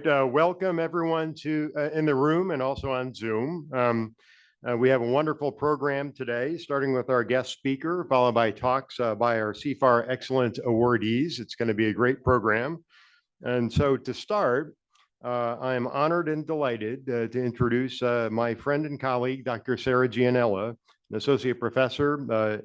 right, welcome everyone to in the room and also on Zoom. We have a wonderful program today, starting with our guest speaker, followed by talks by our CFAR Excellent awardees. It's going to be a great program. And so to start, I am honored and delighted to introduce my friend and colleague, Dr. Sarah Gianella, an associate professor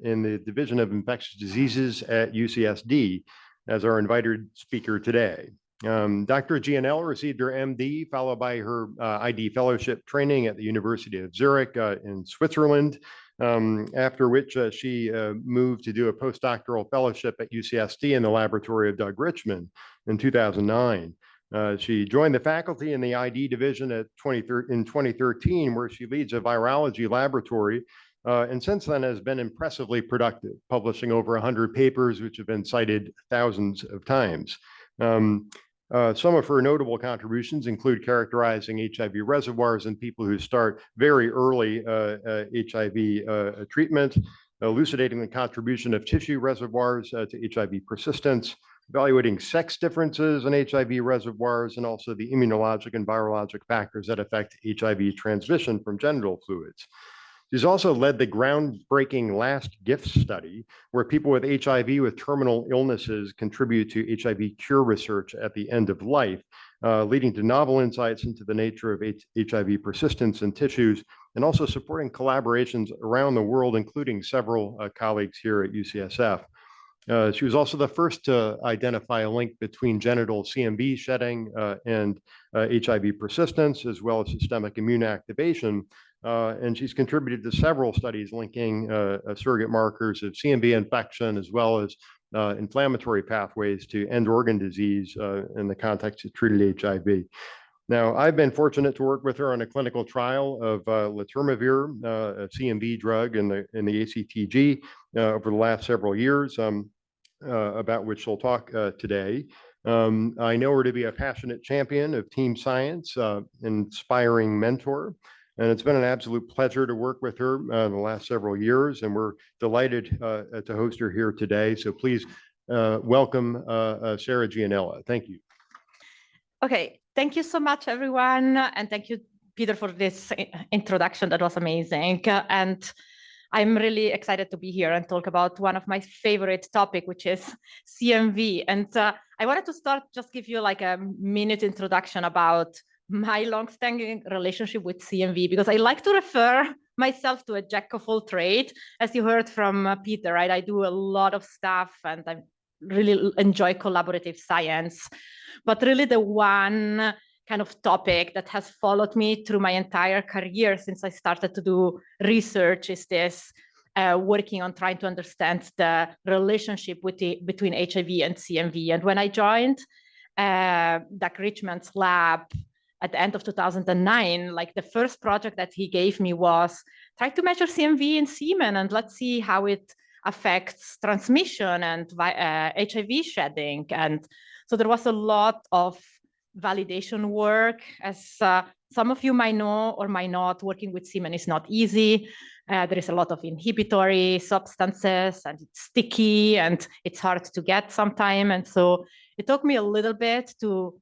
in the Division of Infectious Diseases at UCSD, as our invited speaker today. Dr. Gianella received her MD, followed by her ID fellowship training at the University of Zurich in Switzerland, after which she moved to do a postdoctoral fellowship at UCSD in the laboratory of Doug Richman in 2009. She joined the faculty in the ID division in 2013, where she leads a virology laboratory, and since then has been impressively productive, publishing over 100 papers, which have been cited thousands of times. Some of her notable contributions include characterizing HIV reservoirs in people who start very early HIV treatment, elucidating the contribution of tissue reservoirs to HIV persistence, evaluating sex differences in HIV reservoirs, and also the immunologic and virologic factors that affect HIV transmission from genital fluids. She's also led the groundbreaking Last Gift study, where people with HIV with terminal illnesses contribute to HIV cure research at the end of life, leading to novel insights into the nature of HIV persistence in tissues, and also supporting collaborations around the world, including several colleagues here at UCSF. She was also the first to identify a link between genital CMV shedding and HIV persistence, as well as systemic immune activation. And she's contributed to several studies linking surrogate markers of CMV infection, as well as inflammatory pathways to end organ disease in the context of treated HIV. Now, I've been fortunate to work with her on a clinical trial of letermovir, a CMV drug in the ACTG over the last several years, about which she'll talk today. I know her to be a passionate champion of team science, inspiring mentor, and it's been an absolute pleasure to work with her the last several years, and we're delighted to host her here today. So please welcome Sarah Gianella. Thank you. Okay, thank you so much, everyone, and thank you, Peter, for this introduction. That was amazing. And I'm really excited to be here and talk about one of my favorite topics, which is CMV. And I wanted to start, just give you like a minute introduction about my long-standing relationship with CMV, because I like to refer myself to a jack of all trades. As you heard from Peter, right? I do a lot of stuff and I really enjoy collaborative science. But really the one kind of topic that has followed me through my entire career since I started to do research is this working on trying to understand the relationship between HIV and CMV. And when I joined Doug Richman's lab at the end of 2009, like the first project that he gave me was try to measure CMV in semen and let's see how it affects transmission and HIV shedding. And so there was a lot of validation work. As some of you might know or might not, working with semen is not easy. There is a lot of inhibitory substances and it's sticky and it's hard to get sometimes. And so it took me a little bit to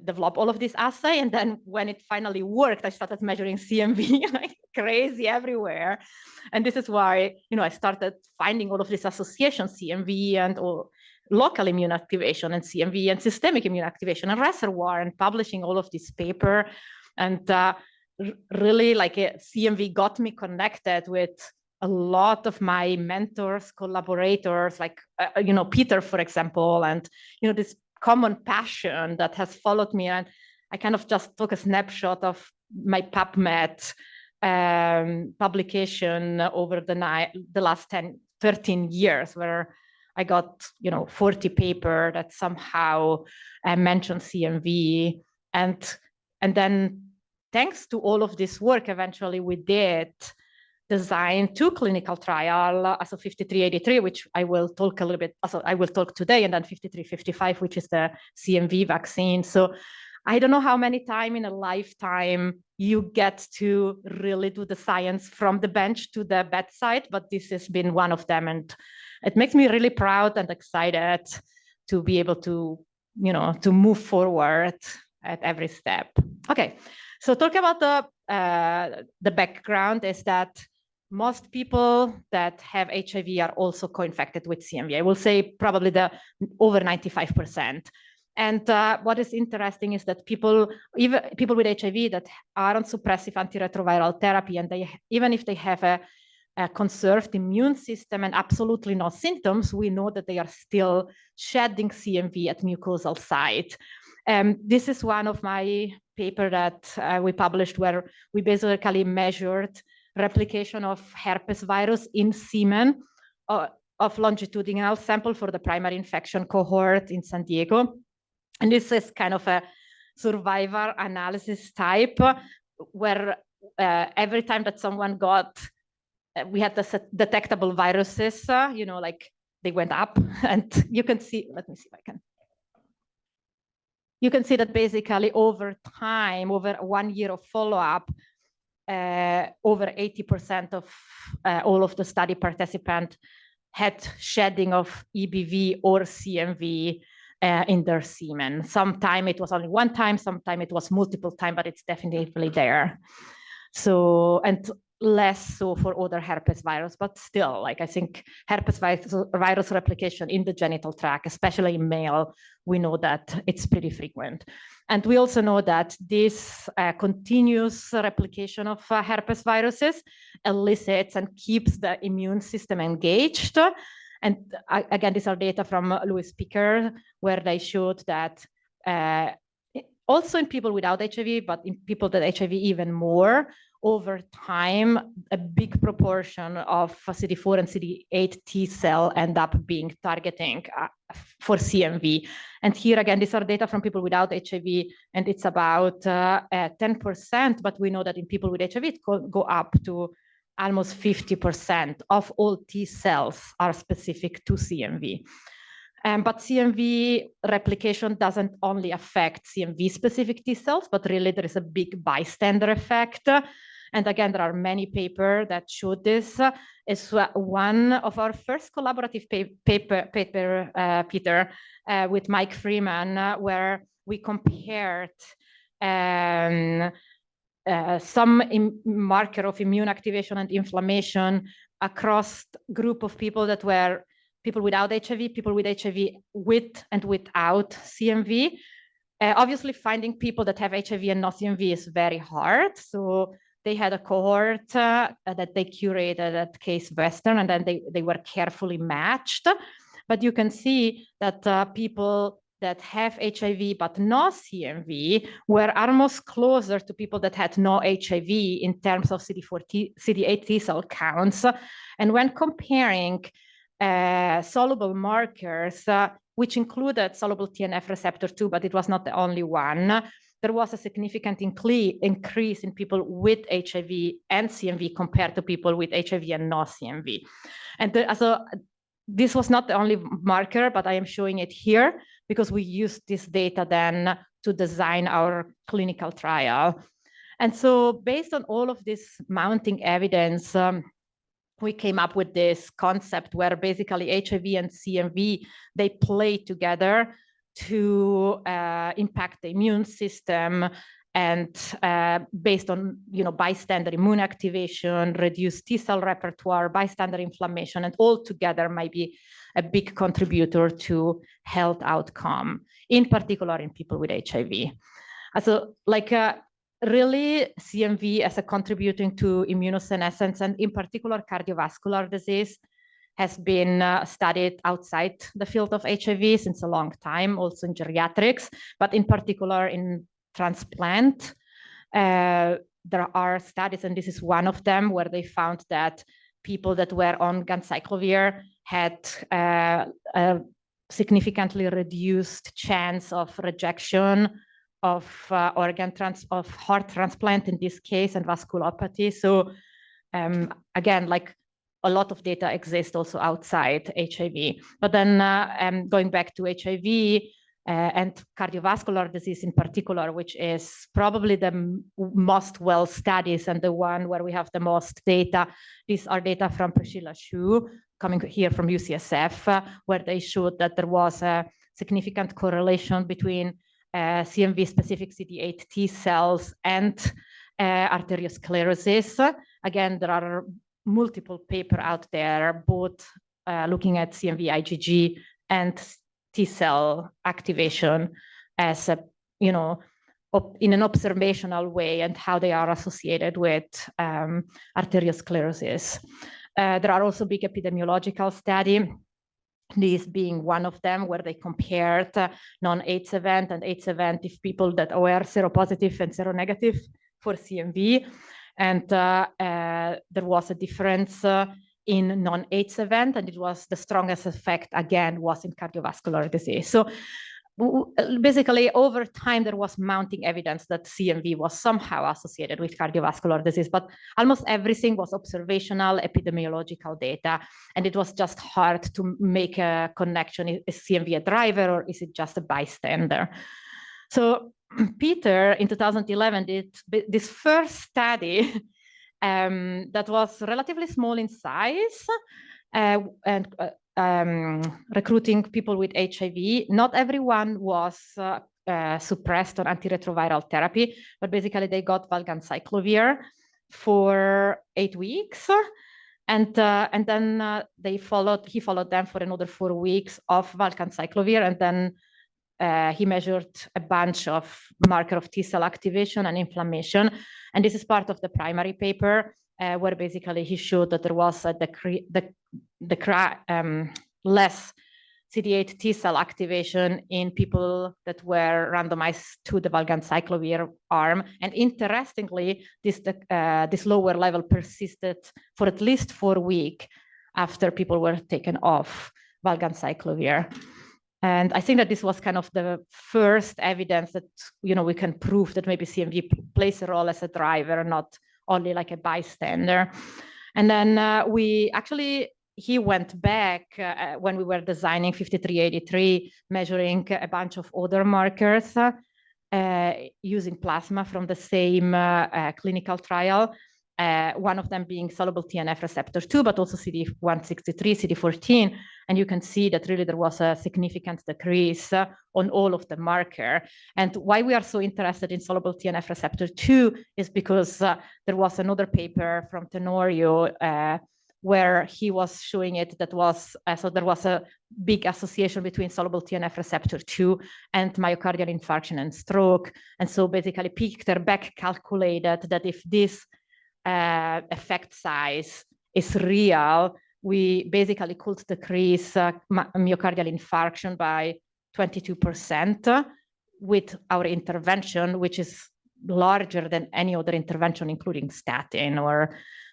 develop all of this assay. And then when it finally worked, I started measuring CMV like crazy everywhere. And this is why, I started finding all of this association, CMV and local immune activation and CMV and systemic immune activation and reservoir, and publishing all of this paper. And really like CMV got me connected with a lot of my mentors, collaborators, like, Peter, for example, and, this common passion that has followed me. And I kind of just took a snapshot of my PubMed publication over the last 13 years, where I got, 40 paper that somehow mentioned CMV. And then thanks to all of this work, eventually we did design 2 clinical trials, also 5383, which I will talk a little bit, also I will talk today, and then 5355, which is the CMV vaccine. So I don't know how many times in a lifetime you get to really do the science from the bench to the bedside, but this has been one of them. And it makes me really proud and excited to be able to, to move forward at every step. Okay, so talk about the background is that most people that have HIV are also co-infected with CMV. I will say probably over 95%. And what is interesting is that even people with HIV that are on suppressive antiretroviral therapy, and even if they have a conserved immune system and absolutely no symptoms, we know that they are still shedding CMV at mucosal site. This is one of my paper that we published where we basically measured replication of herpes virus in semen of longitudinal sample for the primary infection cohort in San Diego. And this is kind of a survivor analysis type where every time that someone we had the detectable viruses, like they went up, and you can see, let me see if I can. You can see that basically over time, over 1 year of follow-up, over 80% of all of the study participants had shedding of EBV or CMV in their semen. Sometime it was only one time, sometime it was multiple times, but it's definitely there. So, and less so for other herpes virus, but still, like I think herpes virus replication in the genital tract, especially in male, we know that it's pretty frequent. And we also know that this continuous replication of herpes viruses elicits and keeps the immune system engaged. And again, these are data from Louis Picker, where they showed that also in people without HIV, but in people that HIV even more, over time, a big proportion of CD4 and CD8 T cell end up being targeting for CMV. And here again, these are data from people without HIV, and it's about 10%, but we know that in people with HIV, it could go up to almost 50% of all T cells are specific to CMV. But CMV replication doesn't only affect CMV-specific T cells, but really there is a big bystander effect. And again, there are many papers that show this. It's one of our first collaborative paper, Peter, with Mike Freeman, where we compared some marker of immune activation and inflammation across group of people that were people without HIV, people with HIV with and without CMV. Obviously, finding people that have HIV and no CMV is very hard. So they had a cohort that they curated at Case Western, and then they were carefully matched. But you can see that people that have HIV but no CMV were almost closer to people that had no HIV in terms of CD8 T cell counts. And when comparing soluble markers, which included soluble TNF receptor 2, but it was not the only one, there was a significant increase in people with HIV and CMV compared to people with HIV and no CMV. And so this was not the only marker, but I am showing it here because we used this data then to design our clinical trial. And so based on all of this mounting evidence, we came up with this concept where basically HIV and CMV, they play together to impact the immune system, and based on bystander immune activation, reduced T cell repertoire, bystander inflammation, and all together might be a big contributor to health outcome, in particular in people with HIV. So really CMV as a contributing to immunosenescence and in particular cardiovascular disease has been studied outside the field of HIV since a long time, also in geriatrics, but in particular in transplant. There are studies, and this is one of them, where they found that people that were on ganciclovir had a significantly reduced chance of rejection of heart transplant in this case, and vasculopathy. So again, a lot of data exists also outside HIV. But then going back to HIV and cardiovascular disease in particular, which is probably the most well-studied and the one where we have the most data. These are data from Priscilla Shu, coming here from UCSF, where they showed that there was a significant correlation between CMV-specific CD8 T cells and arteriosclerosis. Again, there are multiple papers out there, both looking at CMV IgG and T cell activation as a, you know, in an observational way and how they are associated with arteriosclerosis. There are also big epidemiological studies, this being one of them, where they compared non-AIDS event and AIDS event if people that were seropositive and seronegative for CMV. And there was a difference in non-AIDS event, and it was the strongest effect, again, was in cardiovascular disease. So basically, over time, there was mounting evidence that CMV was somehow associated with cardiovascular disease, but almost everything was observational epidemiological data, and it was just hard to make a connection. Is CMV a driver, or is it just a bystander? So Peter, in 2011, did this first study that was relatively small in size, and recruiting people with HIV. Not everyone was suppressed on antiretroviral therapy, but basically they got valganciclovir for 8 weeks. And then he followed them for another 4 weeks of valganciclovir, and then he measured a bunch of markers of T cell activation and inflammation. And this is part of the primary paper, where basically he showed that there was a less CD8 T cell activation in people that were randomized to the valganciclovir arm. And interestingly, this lower level persisted for at least 4 weeks after people were taken off valganciclovir. And I think that this was kind of the first evidence that, you know, we can prove that maybe CMV plays a role as a driver, not only like a bystander. And then he went back when we were designing 5383, measuring a bunch of other markers using plasma from the same clinical trial. One of them being soluble TNF receptor 2, but also CD163, CD14. And you can see that really there was a significant decrease on all of the marker. And why we are so interested in soluble TNF receptor 2 is because there was another paper from Tenorio where he was showing it that was, so there was a big association between soluble TNF receptor 2 and myocardial infarction and stroke. And so basically Peter Beck calculated that if this effect size is real, we basically could decrease myocardial infarction by 22% with our intervention, which is larger than any other intervention, including statin.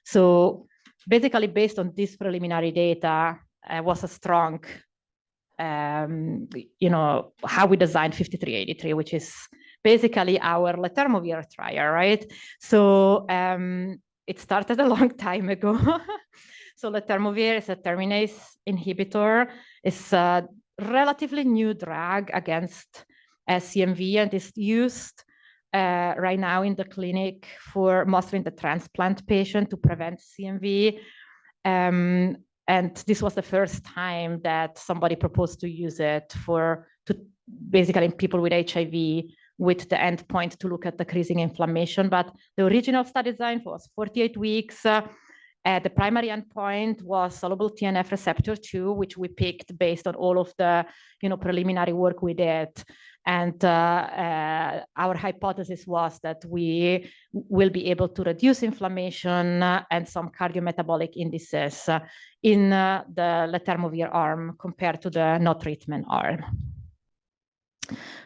So basically, based on this preliminary data, was a strong, you know, how we designed 5383, which is basically our letermovir trial, right? So it started a long time ago. So letermovir is a terminase inhibitor. It's a relatively new drug against CMV, and is used right now in the clinic for mostly in the transplant patient to prevent CMV. And this was the first time that somebody proposed to use it to basically in people with HIV, with the endpoint to look at decreasing inflammation. But the original study design was 48 weeks. The primary endpoint was soluble TNF receptor 2, which we picked based on all of the, you know, preliminary work we did. And our hypothesis was that we will be able to reduce inflammation and some cardiometabolic indices in the letermovir arm compared to the no treatment arm.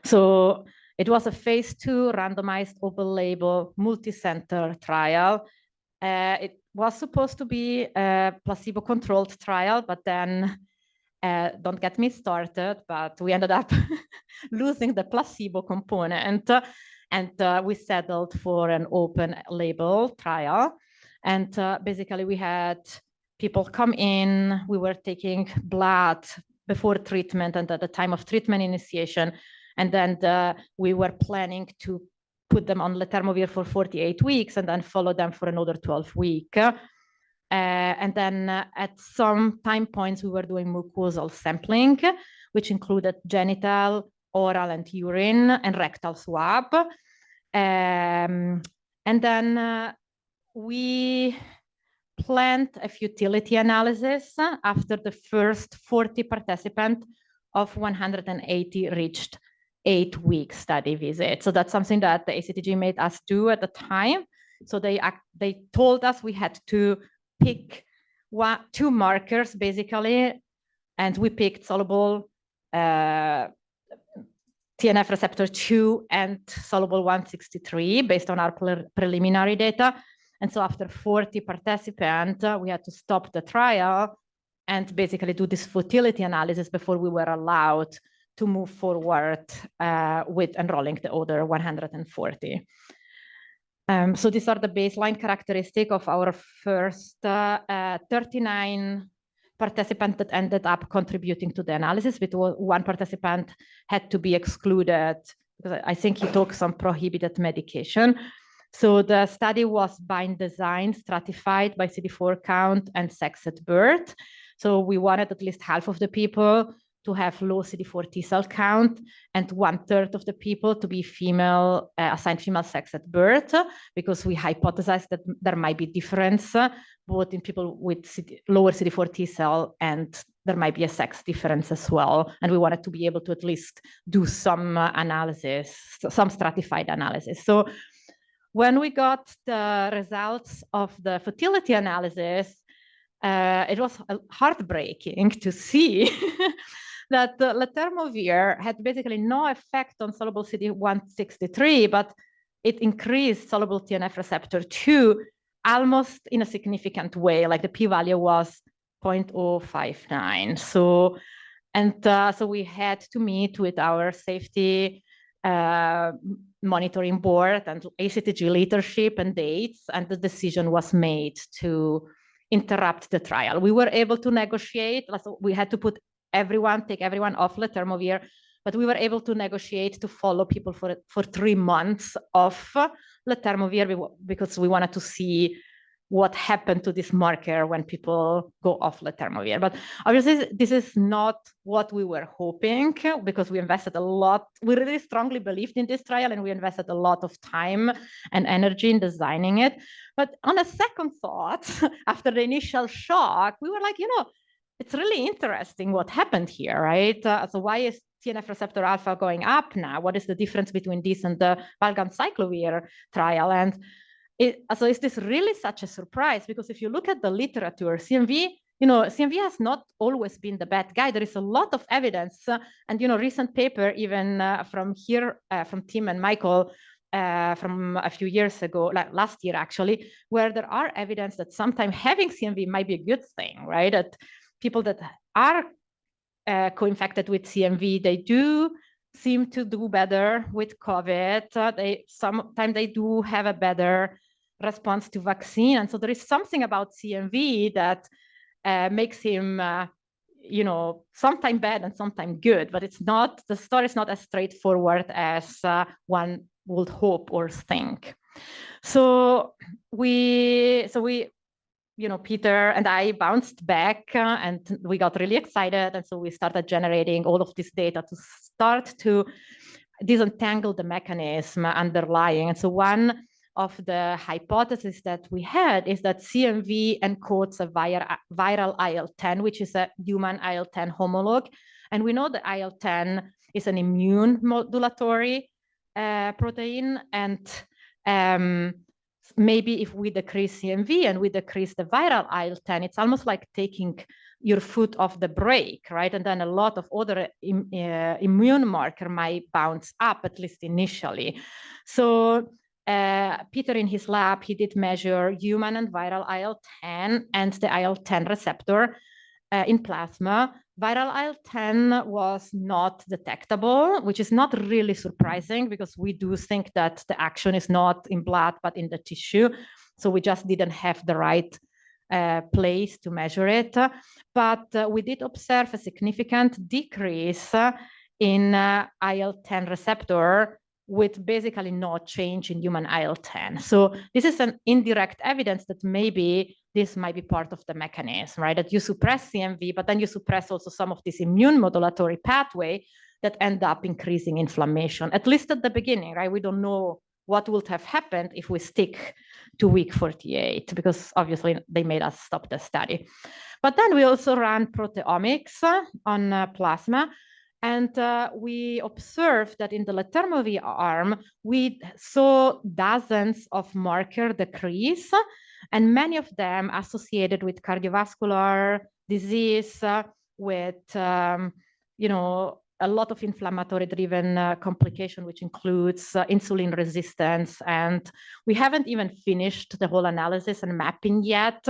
So it was a phase 2 randomized open label multi-center trial. It was supposed to be a placebo-controlled trial, but then don't get me started, but we ended up losing the placebo component, and we settled for an open label trial. And basically we had people come in, we were taking blood before treatment and at the time of treatment initiation. And then we were planning to put them on letermovir for 48 weeks and then follow them for another 12 weeks. And then at some time points, we were doing mucosal sampling, which included genital, oral and urine and rectal swab. And then we planned a futility analysis after the first 40 participants of 180 reached 8-week study visit. So that's something that the ACTG made us do at the time. So they told us we had to pick two markers basically, and we picked soluble TNF receptor 2 and soluble 163 based on our preliminary data. And so after 40 participants, we had to stop the trial and basically do this futility analysis before we were allowed to move forward with enrolling the other 140. So these are the baseline characteristics of our first 39 participants that ended up contributing to the analysis, with one participant had to be excluded because I think he took some prohibited medication. So the study was by design stratified by CD4 count and sex at birth. So we wanted at least half of the people to have low CD4 T cell count and 1/3 of the people to be female, assigned female sex at birth, because we hypothesized that there might be difference both in people with lower CD4 T cell, and there might be a sex difference as well. And we wanted to be able to at least do some analysis, some stratified analysis. So when we got the results of the futility analysis, it was heartbreaking to see that letermovir had basically no effect on soluble CD163, but it increased soluble TNF receptor 2 almost in a significant way, like the p-value was 0.059. So we had to meet with our safety monitoring board and ACTG leadership and dates, and the decision was made to interrupt the trial. We were able to negotiate, so we had to take everyone off letermovir, but we were able to negotiate to follow people for 3 months off letermovir because we wanted to see what happened to this marker when people go off letermovir. But obviously, this is not what we were hoping, because we invested a lot. We really strongly believed in this trial, and we invested a lot of time and energy in designing it. But on a second thought, after the initial shock, we were like, it's really interesting what happened here, right? So why is TNF receptor alpha going up now? What is the difference between this and the valganciclovir trial? And so is this really such a surprise? Because if you look at the literature, CMV has not always been the bad guy. There is a lot of evidence, and recent paper even from Tim and Michael from a few years ago, like last year actually, where there are evidence that sometimes having CMV might be a good thing, right? That people that are co-infected with CMV, they do seem to do better with COVID. Sometimes they do have a better response to vaccine. And so there is something about CMV that makes him, sometimes bad and sometimes good, but the story is not as straightforward as one would hope or think. So Peter and I bounced back and we got really excited. And so we started generating all of this data to start to disentangle the mechanism underlying. And so one of the hypotheses that we had is that CMV encodes a viral IL-10, which is a human IL-10 homologue. And we know that IL-10 is an immune modulatory protein. And maybe if we decrease CMV and we decrease the viral IL-10, it's almost like taking your foot off the brake, right? And then a lot of other immune marker might bounce up, at least initially. So Peter in his lab, he did measure human and viral IL-10 and the IL-10 receptor in plasma. Viral IL-10 was not detectable, which is not really surprising because we do think that the action is not in blood, but in the tissue. So we just didn't have the right place to measure it. But we did observe a significant decrease in IL-10 receptor with basically no change in human IL-10. So this is an indirect evidence that maybe this might be part of the mechanism, right? That you suppress CMV, but then you suppress also some of this immune modulatory pathway that end up increasing inflammation, at least at the beginning, right? We don't know what would have happened if we stick to week 48, because obviously they made us stop the study. But then we also ran proteomics on plasma, and we observed that in the letermovir arm, we saw dozens of marker decrease, and many of them associated with cardiovascular disease, with a lot of inflammatory driven complication, which includes insulin resistance. And we haven't even finished the whole analysis and mapping yet,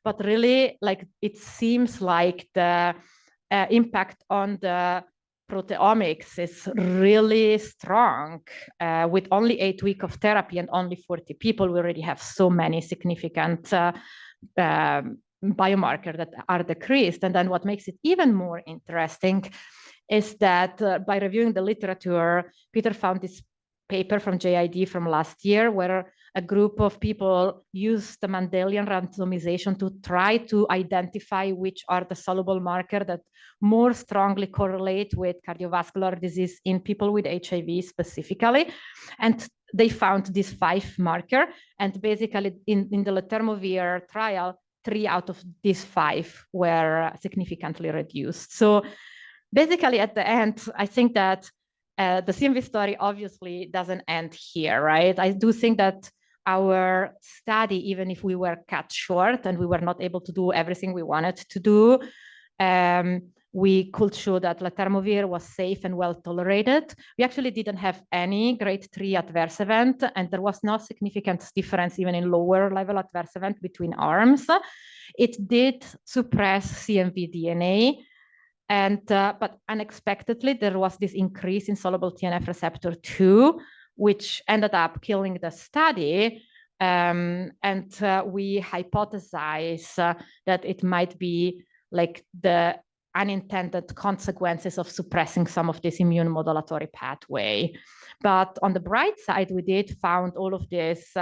but really it seems like the impact on the proteomics is really strong. With only 8 weeks of therapy and only 40 people, we already have so many significant biomarkers that are decreased. And then what makes it even more interesting is that by reviewing the literature, Peter found this paper from JID from last year where a group of people used the Mendelian randomization to try to identify which are the soluble markers that more strongly correlate with cardiovascular disease in people with HIV specifically. And they found these 5 markers. And basically in the letermovir trial, 3 out of these 5 were significantly reduced. So basically at the end, I think that the CMV story obviously doesn't end here, right? I do think that our study, even if we were cut short and we were not able to do everything we wanted to do, we could show that letermovir was safe and well tolerated. We actually didn't have any grade 3 adverse event, and there was no significant difference even in lower level adverse event between arms. It did suppress CMV DNA, and but unexpectedly there was this increase in soluble TNF receptor 2, which ended up killing the study. And we hypothesize that it might be like the unintended consequences of suppressing some of this immune modulatory pathway. But on the bright side, we did found all of this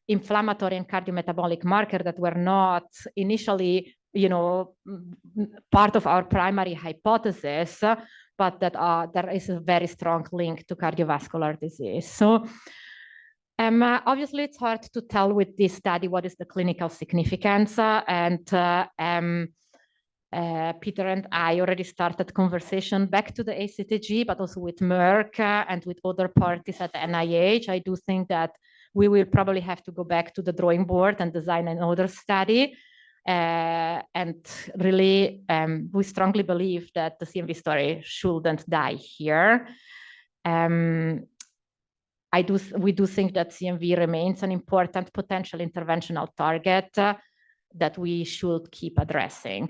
inflammatory and cardiometabolic marker that were not initially part of our primary hypothesis, but that there is a very strong link to cardiovascular disease. So obviously it's hard to tell with this study what is the clinical significance, and Peter and I already started conversation back to the ACTG, but also with Merck and with other parties at the NIH. I do think that we will probably have to go back to the drawing board and design another study. And really, we strongly believe that the CMV story shouldn't die here. We do think that CMV remains an important potential interventional target that we should keep addressing.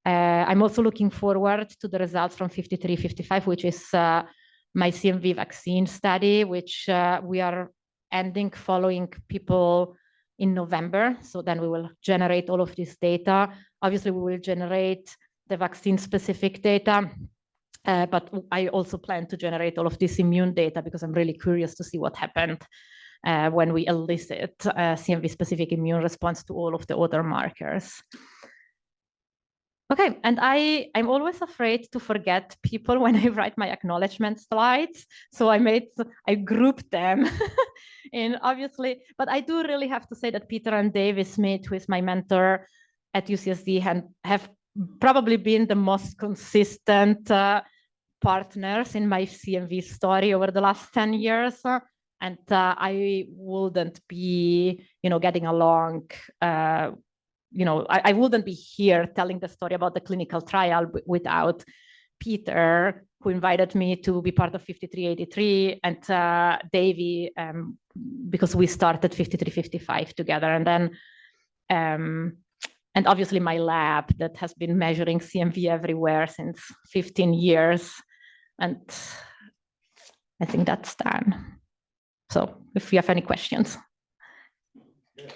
I'm also looking forward to the results from 5355, which is my CMV vaccine study, which we are ending following people in November. So then we will generate all of this data. Obviously, we will generate the vaccine-specific data, but I also plan to generate all of this immune data because I'm really curious to see what happened when we elicit CMV-specific immune response to all of the other markers. Okay, and I'm always afraid to forget people when I write my acknowledgement slides. So I grouped them in obviously, but I do really have to say that Peter and David Smith, who is my mentor at UCSD, have probably been the most consistent partners in my CMV story over the last 10 years. And I wouldn't be, getting along I wouldn't be here telling the story about the clinical trial without Peter, who invited me to be part of 5383, and Davey, because we started 5355 together. And then, and obviously my lab that has been measuring CMV everywhere since 15 years. And I think that's done. So if you have any questions. Yeah,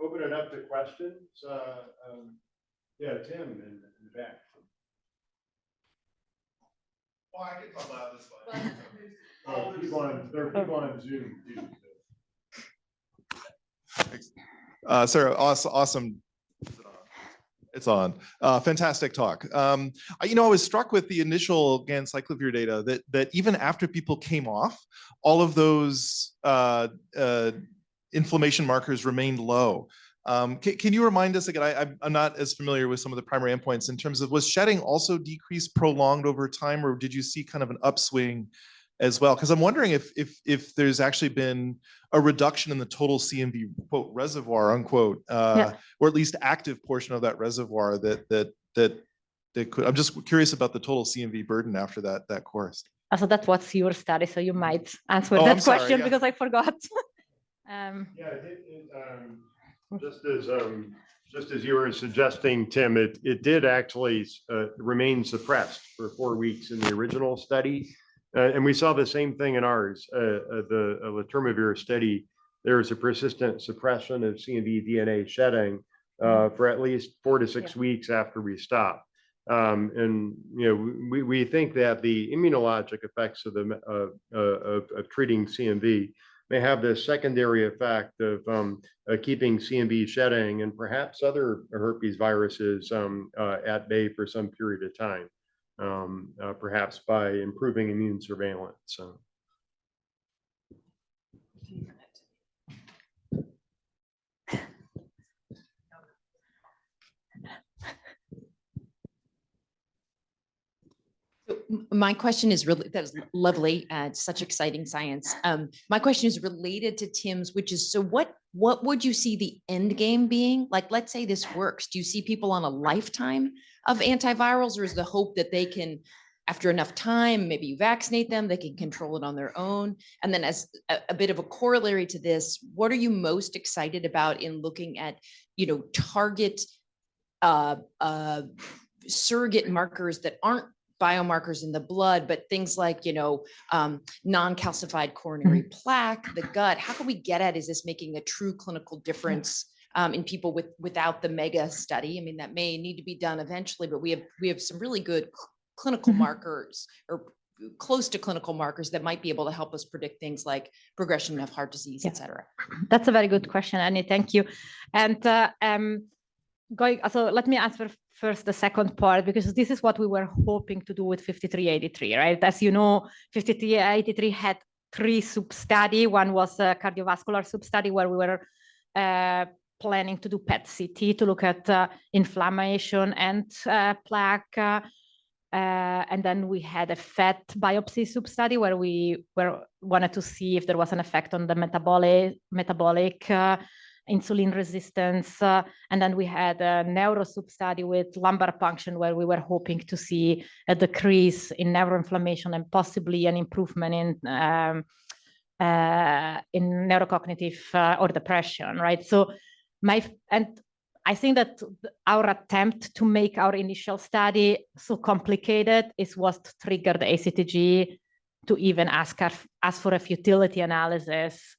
open it up to questions. Yeah, Tim in the back. Well, I can talk loud, that's fine. There are people on Zoom too. Sarah, awesome. It's on. Fantastic talk. I was struck with the initial ganciclovir data that even after people came off, all of those inflammation markers remained low. Can you remind us again? I'm not as familiar with some of the primary endpoints in terms of, was shedding also decreased prolonged over time, or did you see kind of an upswing as well? Because I'm wondering if there's actually been a reduction in the total CMV quote reservoir unquote, or at least active portion of that reservoir that could. I'm just curious about the total CMV burden after that course. So that's what's your study, so you might answer that question because I forgot. Just as you were suggesting, Tim, it did actually remain suppressed for 4 weeks in the original study. And we saw the same thing in ours, the letermovir study. There was a persistent suppression of CMV DNA shedding for at least 4 to 6 weeks after we stopped. And we think that the immunologic effects of treating CMV may have the secondary effect of keeping CMV shedding and perhaps other herpes viruses at bay for some period of time. Perhaps by improving immune surveillance. So. My question is really, that was lovely, such exciting science. My question is related to Tim's, which is, so what would you see the end game being? Like, let's say this works. Do you see people on a lifetime of antivirals, or is the hope that they can, after enough time, maybe you vaccinate them, they can control it on their own? And then as a bit of a corollary to this, what are you most excited about in looking at, target surrogate markers that aren't biomarkers in the blood, but things like, non-calcified coronary plaque, the gut? How can we get at, is this making a true clinical difference in people without the mega study? I mean, that may need to be done eventually, but we have some really good clinical markers, or close to clinical markers, that might be able to help us predict things like progression of heart disease, et cetera. That's a very good question, Annie. Thank you. And so let me answer first the second part, because this is what we were hoping to do with 5383, right? As you know, 5383 had 3 sub-study. One was a cardiovascular sub-study where we were planning to do PET-CT to look at inflammation and plaque. And then we had a fat biopsy sub-study where we wanted to see if there was an effect on the metabolic insulin resistance. And then we had a neuro sub-study with lumbar puncture where we were hoping to see a decrease in neuroinflammation and possibly an improvement in neurocognitive or depression, right? So I think that our attempt to make our initial study so complicated is what triggered the ACTG to even ask for a futility analysis.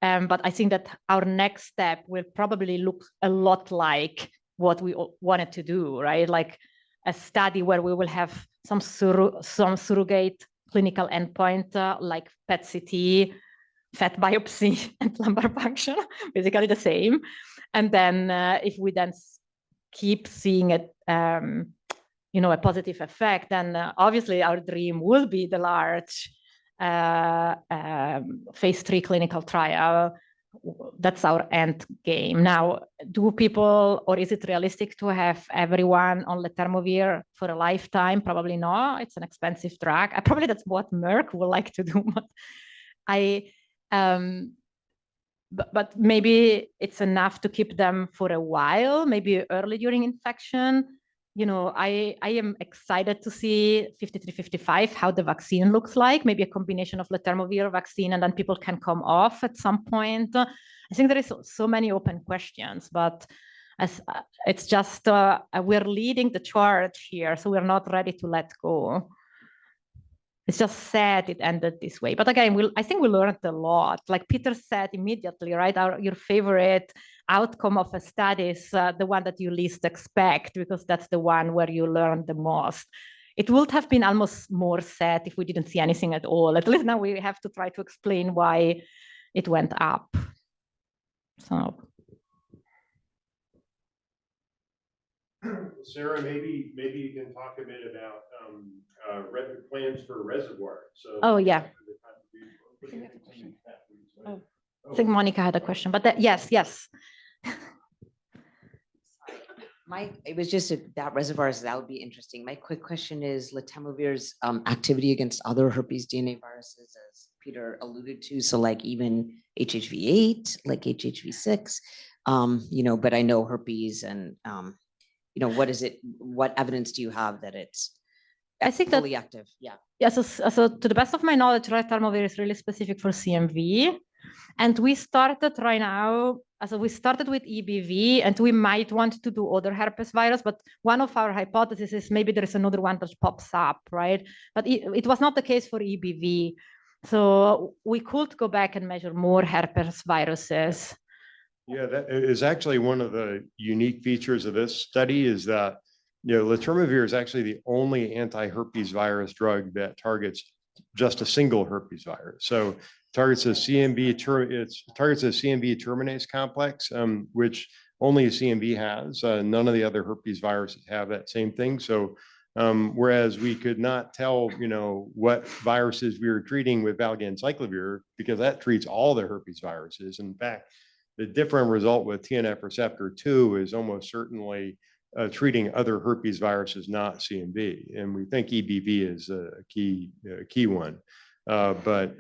But I think that our next step will probably look a lot like what we wanted to do, right? Like a study where we will have some surrogate clinical endpoint like PET-CT, fat biopsy, and lumbar puncture, basically the same. And then if we then keep seeing it, a positive effect, then obviously our dream will be the large phase 3 clinical trial. That's our end game. Now, do people, or is it realistic to have everyone on letermovir for a lifetime? Probably not. It's an expensive drug. Probably that's what Merck would like to do. But maybe it's enough to keep them for a while, maybe early during infection. I am excited to see 5355, how the vaccine looks like, maybe a combination of letermovir vaccine, and then people can come off at some point. I think there is so many open questions, but it's just, we're leading the charge here, so we're not ready to let go. It's just sad it ended this way. But again, I think we learned a lot. Like Peter said immediately, right? Your favorite outcome of a study is the one that you least expect, because that's the one where you learn the most. it would have been almost more sad if we didn't see anything at all. At least now we have to try to explain why it went up. So. Sarah, maybe you can talk a bit about plans for reservoir. So. Oh, yeah. Oh, I think Monica had a question, but yes. It was just that reservoirs, that would be interesting. My quick question is letermovir's activity against other herpes DNA viruses, as Peter alluded to. So like even HHV8, like HHV6, but I know herpes and, what evidence do you have that it's I think that fully active? Yeah. Yeah, so to the best of my knowledge, ritonavir is really specific for CMV. And we started right now, so we started with EBV, and we might want to do other herpes virus, but one of our hypotheses is maybe there is another one that pops up, right? But it was not the case for EBV. So we could go back and measure more herpes viruses. Yeah, that is actually one of the unique features of this study is that, letermovir is actually the only anti-herpes virus drug that targets just a single herpes virus. So targets a CMV terminase complex, which only CMV has. None of the other herpes viruses have that same thing. So whereas we could not tell, what viruses we were treating with valganciclovir because that treats all the herpes viruses. In fact, the different result with TNF receptor 2 is almost certainly treating other herpes viruses, not CMV. And we think EBV is a key one. But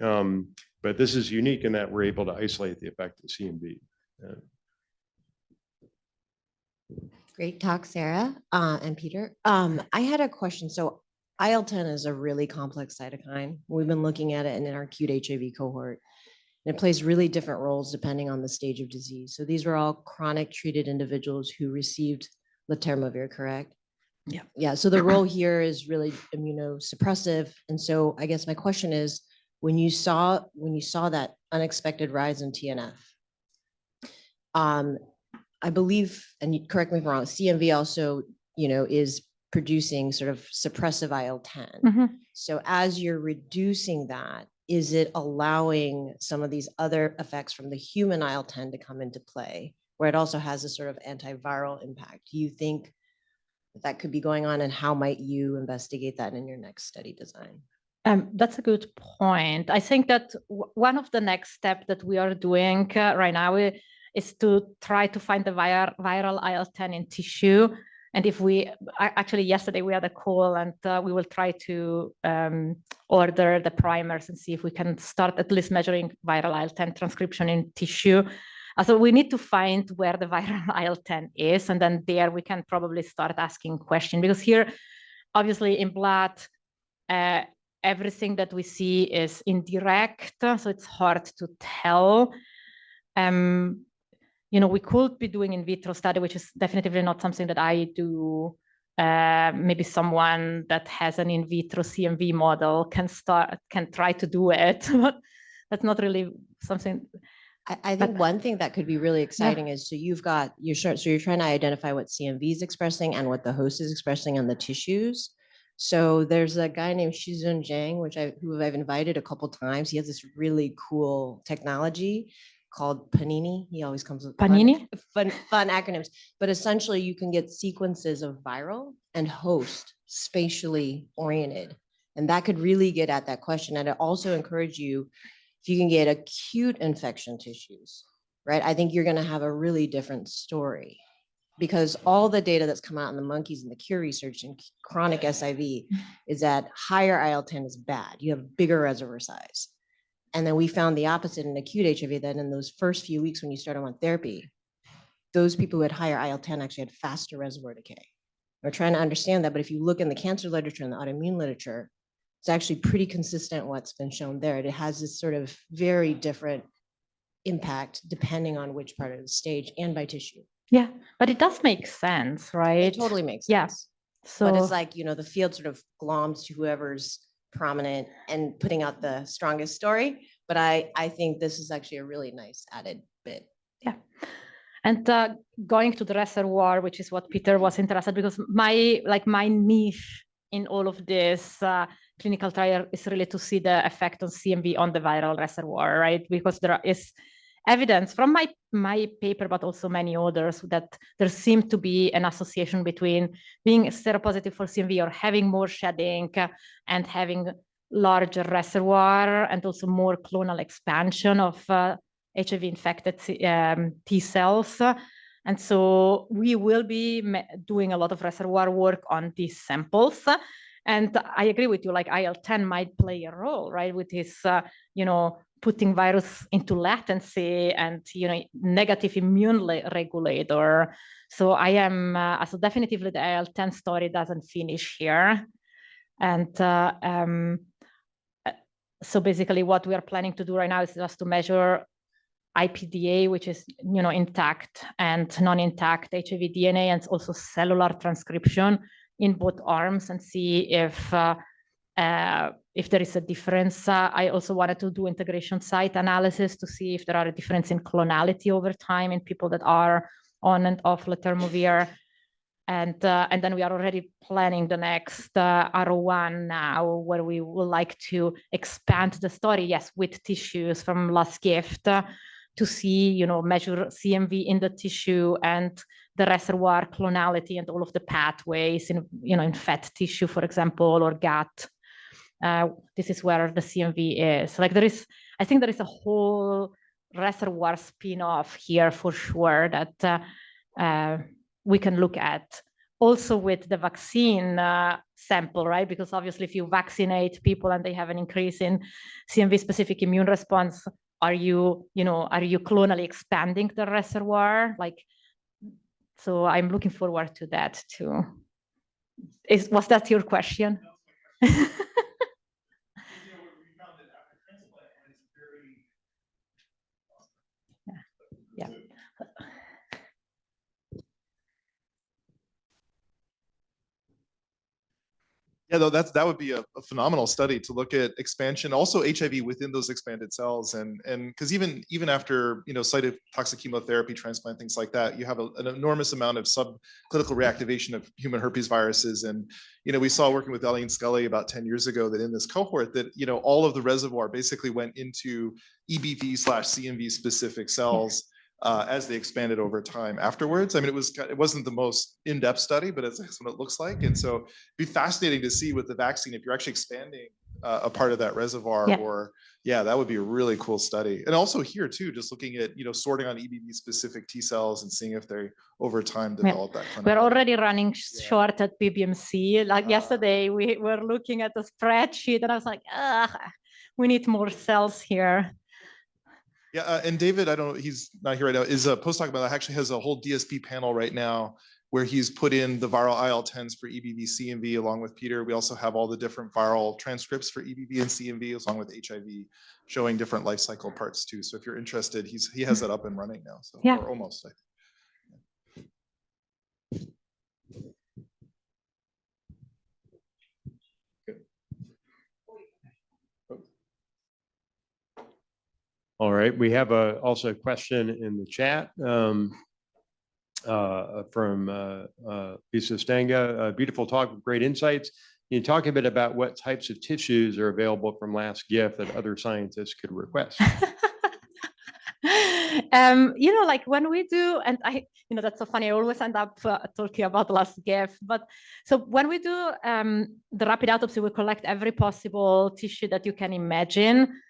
this is unique in that we're able to isolate the effect of CMV. Great talk, Sarah and Peter. I had a question. So IL-10 is a really complex cytokine. We've been looking at it in our acute HIV cohort. And it plays really different roles depending on the stage of disease. So these were all chronic treated individuals who received letermovir, correct? Yeah. Yeah. So the role here is really immunosuppressive. And so I guess my question is, when you saw that unexpected rise in TNF, I believe, and you correct me if I'm wrong, CMV also, is producing sort of suppressive IL-10. Mm-hmm. So as you're reducing that, is it allowing some of these other effects from the human IL-10 to come into play, where it also has a sort of antiviral impact? Do you think that could be going on, and how might you investigate that in your next study design? That's a good point. I think that one of the next steps that we are doing right now is to try to find the viral IL-10 in tissue. And if actually yesterday we had a call, and we will try to order the primers and see if we can start at least measuring viral IL-10 transcription in tissue. So we need to find where the viral IL-10 is, and then there we can probably start asking questions, because here, obviously in blood, everything that we see is indirect, so it's hard to tell. We could be doing in vitro study, which is definitely not something that I do. Maybe someone that has an in vitro CMV model can try to do it, but that's not really something. I think one thing that could be really exciting is, so you're trying to identify what CMV is expressing and what the host is expressing on the tissues. So there's a guy named Shizun Zhang, who I've invited a couple times. He has this really cool technology called Panini. He always comes with Panini? fun acronyms. But essentially, you can get sequences of viral and host spatially oriented. And that could really get at that question. And it also encourage you, if you can get acute infection tissues, right? I think you're going to have a really different story, because all the data that's come out in the monkeys and the cure research in chronic SIV is that higher IL-10 is bad. You have bigger reservoir size. And then we found the opposite in acute HIV, that in those first few weeks when you start on therapy, those people who had higher IL-10 actually had faster reservoir decay. We're trying to understand that, but if you look in the cancer literature and the autoimmune literature, it's actually pretty consistent what's been shown there. It has this sort of very different impact depending on which part of the stage and by tissue. Yeah, but it does make sense, right? It totally makes sense. Yeah. So, but it's like, the field sort of gloms to whoever's prominent and putting out the strongest story. But I think this is actually a really nice added bit. Yeah. And going to the reservoir, which is what Peter was interested, because my niche in all of this clinical trial is really to see the effect on CMV on the viral reservoir, right? Because there is evidence from my paper, but also many others, that there seemed to be an association between being seropositive for CMV or having more shedding and having larger reservoir and also more clonal expansion of HIV-infected T cells. And so we will be doing a lot of reservoir work on these samples. And I agree with you, like IL-10 might play a role, right? With this, putting virus into latency and, negative immune regulator. So I am, so definitively the IL-10 story doesn't finish here. And so basically what we are planning to do right now is just to measure IPDA, which is, intact and non-intact HIV DNA, and also cellular transcription in both arms, and see if there is a difference. I also wanted to do integration site analysis to see if there are a difference in clonality over time in people that are on and off letermovir. And then we are already planning the next R01 now, where we would like to expand the story, yes, with tissues from last gift to see, measure CMV in the tissue and the reservoir clonality and all of the pathways in, in fat tissue, for example, or gut. This is where the CMV is. Like I think there is a whole reservoir spin-off here for sure that we can look at. Also with the vaccine sample, right? Because obviously if you vaccinate people and they have an increase in CMV-specific immune response, are you clonally expanding the reservoir? So I'm looking forward to that too. Was that your question? Yeah. Yeah, though that would be a phenomenal study to look at expansion, also HIV within those expanded cells, and because even after cytotoxic chemotherapy, transplant, things like that, you have an enormous amount of subclinical reactivation of human herpes viruses, and we saw working with Eileen Scully about 10 years ago that in this cohort that all of the reservoir basically went into EBV/CMV specific cells. As they expanded over time afterwards. I mean, it wasn't the most in-depth study, but that's what it looks like. And so it'd be fascinating to see with the vaccine, if you're actually expanding a part of that reservoir, that would be a really cool study. And also here too, just looking at, sorting on EBV specific T cells and seeing if they over time develop that. We're already running short at PBMC. Like yesterday, we were looking at the spreadsheet and I was like, we need more cells here. Yeah, and David, I don't know, he's not here right now, is a postdoc about that, actually has a whole DSP panel right now where he's put in the viral IL-10s for EBV, CMV, along with Peter. We also have all the different viral transcripts for EBV and CMV, along with HIV, showing different life cycle parts too. So if you're interested, he has that up and running now, so or almost, I think. All right, we have also a question in the chat from Lisa Stanga. Beautiful talk with great insights. Can you talk a bit about what types of tissues are available from Last Gift that other scientists could request? Like when we do, and that's so funny, I always end up talking about Last Gift, but so when we do the rapid autopsy, we collect every possible tissue that you can imagine.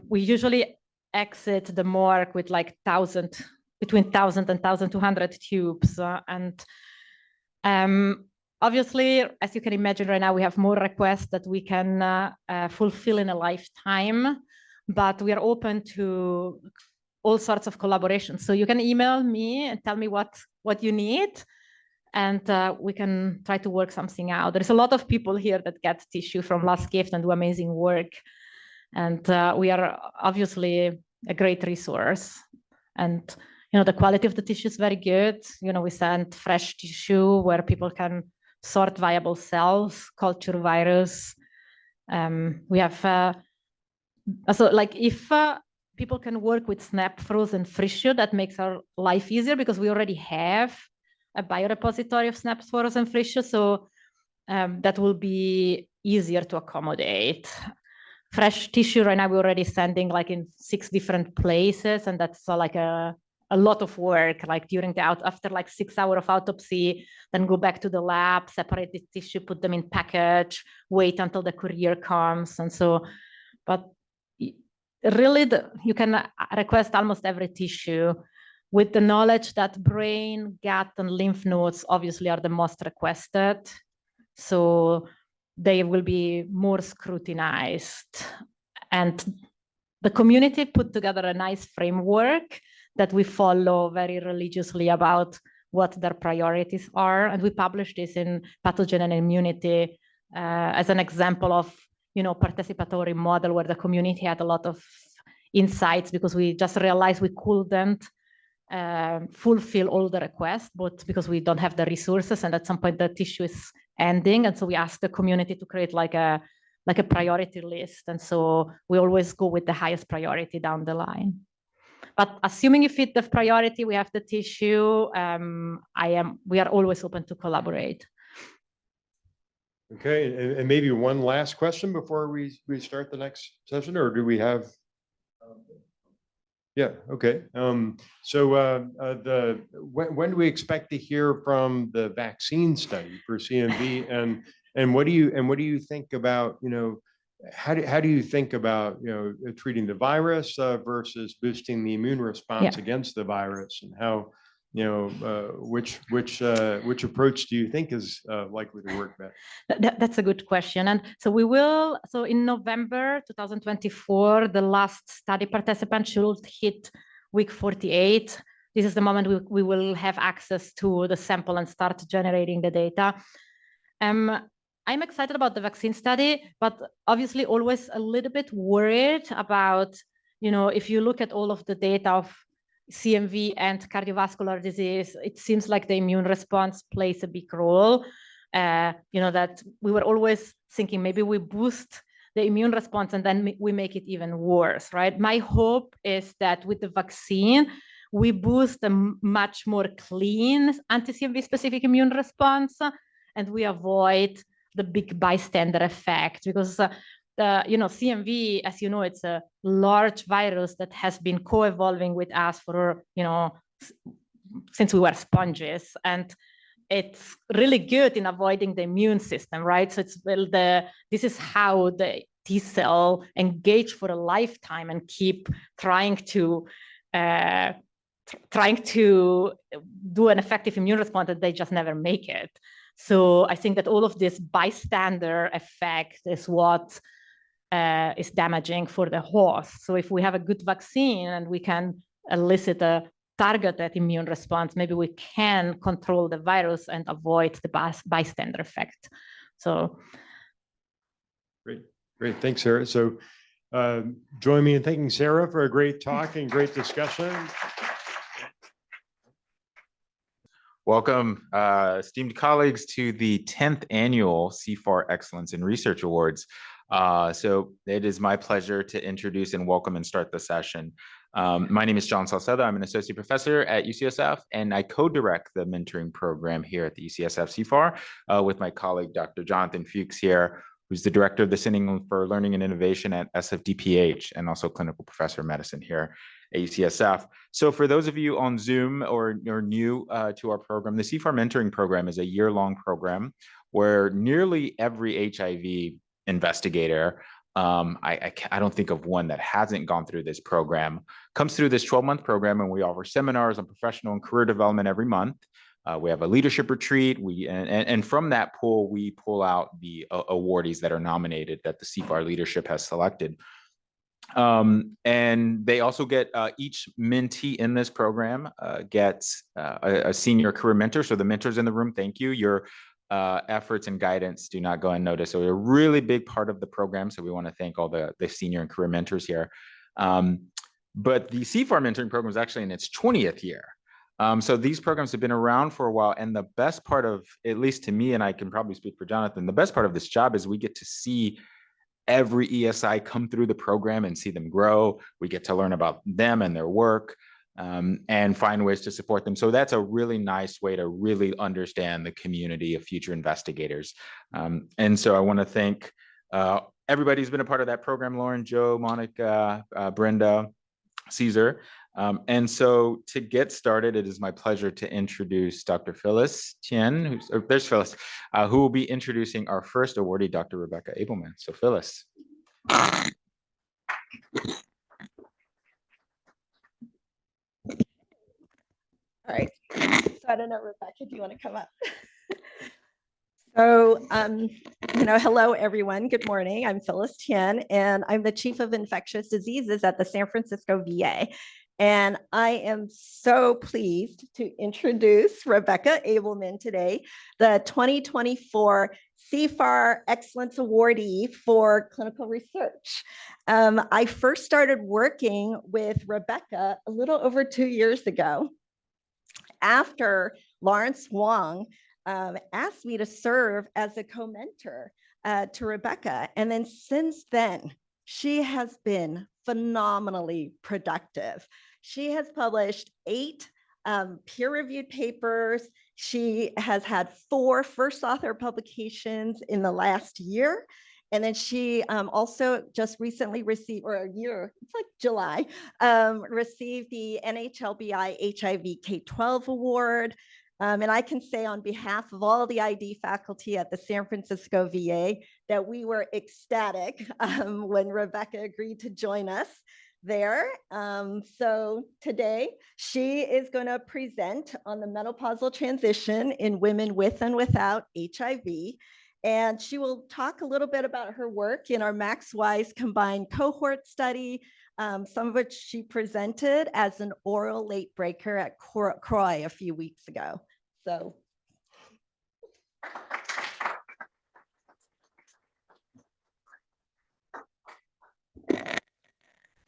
We usually exit the morgue with like between 1,000 and 1,200 tubes. And obviously, as you can imagine right now, we have more requests that we can fulfill in a lifetime, but we are open to all sorts of collaborations. So you can email me and tell me what you need, and we can try to work something out. There's a lot of people here that get tissue from Last Gift and do amazing work. And we are obviously a great resource. And, the quality of the tissue is very good. We send fresh tissue where people can sort viable cells, culture virus. We have, if people can work with SNAP frozen friscio, that makes our life easier because we already have a biorepository of SNAP frozen friscio. So that will be easier to accommodate. Fresh tissue right now, we're already sending like in 6 different places, and that's like a lot of work, like during the after like 6 hours of autopsy, then go back to the lab, separate the tissue, put them in package, wait until the courier comes. And so, but really you can request almost every tissue with the knowledge that brain, gut, and lymph nodes obviously are the most requested. So they will be more scrutinized. And the community put together a nice framework that we follow very religiously about what their priorities are. And we published this in Pathogen and Immunity as an example of, participatory model where the community had a lot of insights, because we just realized we couldn't fulfill all the requests, but because we don't have the resources, and at some point the tissue is ending. And so we asked the community to create like a priority list. And so we always go with the highest priority down the line. But assuming you fit the priority, we have the tissue, we are always open to collaborate. Okay, and maybe one last question before we start the next session, or do we have? Yeah, okay. So when do we expect to hear from the vaccine study for CMV, and what do you think about, how do you think about, treating the virus versus boosting the immune response against the virus, and how, which approach do you think is likely to work better? That's a good question. And so in November 2024, the last study participant should hit week 48. This is the moment we will have access to the sample and start generating the data. I'm excited about the vaccine study, but obviously always a little bit worried about, if you look at all of the data of CMV and cardiovascular disease, it seems like the immune response plays a big role. That we were always thinking maybe we boost the immune response and then we make it even worse, right? My hope is that with the vaccine, we boost a much more clean anti-CMV specific immune response, and we avoid the big bystander effect, because CMV, as you know, it's a large virus that has been co-evolving with us for, since we were sponges, and it's really good in avoiding the immune system, right? So this is how the T cell engage for a lifetime and keep trying to do an effective immune response, that they just never make it. So I think that all of this bystander effect is what is damaging for the host. So if we have a good vaccine and we can elicit a targeted immune response, maybe we can control the virus and avoid the bystander effect. So. Great. Thanks, Sarah. So join me in thanking Sarah for a great talk and great discussion. Welcome, esteemed colleagues, to the 10th annual CFAR Excellence in Research Awards. So it is my pleasure to introduce and welcome and start the session. My name is John Salcedo. I'm an associate professor at UCSF, and I co-direct the mentoring program here at the UCSF CFAR with my colleague, Dr. Jonathan Fuchs here, who's the director of the Center for Learning and Innovation at SFDPH, and also clinical professor of medicine here at UCSF. So for those of you on Zoom or new to our program, the CFAR mentoring program is a year-long program where nearly every HIV investigator, I don't think of one that hasn't gone through this program, comes through this 12-month program, and we offer seminars on professional and career development every month. We have a leadership retreat, and from that pool, we pull out the awardees that are nominated that the CFAR leadership has selected. And they also get, each mentee in this program gets a senior career mentor. So the mentors in the room, thank you. Your efforts and guidance do not go unnoticed. So they're a really big part of the program. So we want to thank all the senior and career mentors here. But the CFAR mentoring program is actually in its 20th year. So these programs have been around for a while. And the best part of, at least to me, and I can probably speak for Jonathan, the best part of this job is we get to see every ESI come through the program and see them grow. We get to learn about them and their work. and find ways to support them. So that's a really nice way to really understand the community of future investigators. And so I want to thank everybody who's been a part of that program: Lauren, Joe, Monica, Brenda, Caesar. And so to get started, it is my pleasure to introduce Dr. Phyllis Tien, there's Phyllis, who will be introducing our first awardee, Dr. Rebecca Abelman. So Phyllis. All right. So I don't know, Rebecca, do you want to come up? So, hello, everyone. Good morning. I'm Phyllis Tien, and I'm the Chief of Infectious Diseases at the San Francisco VA. And I am so pleased to introduce Rebecca Abelman today, the 2024 CFAR Excellence Awardee for Clinical Research. I first started working with Rebecca a little over 2 years ago, after Lawrence Wong asked me to serve as a co-mentor to Rebecca. And then since then, she has been phenomenally productive. She has published 8 peer-reviewed papers. She has had 4 first author publications in the last year. And then she also just recently received, or a year, it's like July, received the NHLBI HIV K-12 Award. And I can say on behalf of all the ID faculty at the San Francisco VA that we were ecstatic when Rebecca agreed to join us there. So today she is going to present on the menopausal transition in women with and without HIV. And she will talk a little bit about her work in our MaxWise combined cohort study, some of which she presented as an oral late breaker at CROI a few weeks ago. So.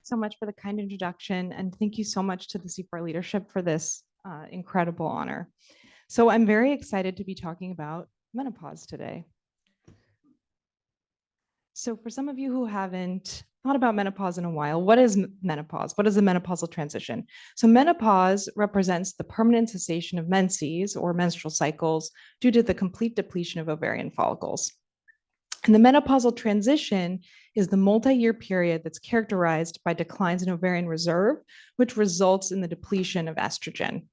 So much for the kind introduction, and thank you so much to the CFAR leadership for this incredible honor. So I'm very excited to be talking about menopause today. So for some of you who haven't thought about menopause in a while, what is menopause? What is the menopausal transition? So menopause represents the permanent cessation of menses or menstrual cycles due to the complete depletion of ovarian follicles. And the menopausal transition is the multi-year period that's characterized by declines in ovarian reserve, which results in the depletion of estrogen.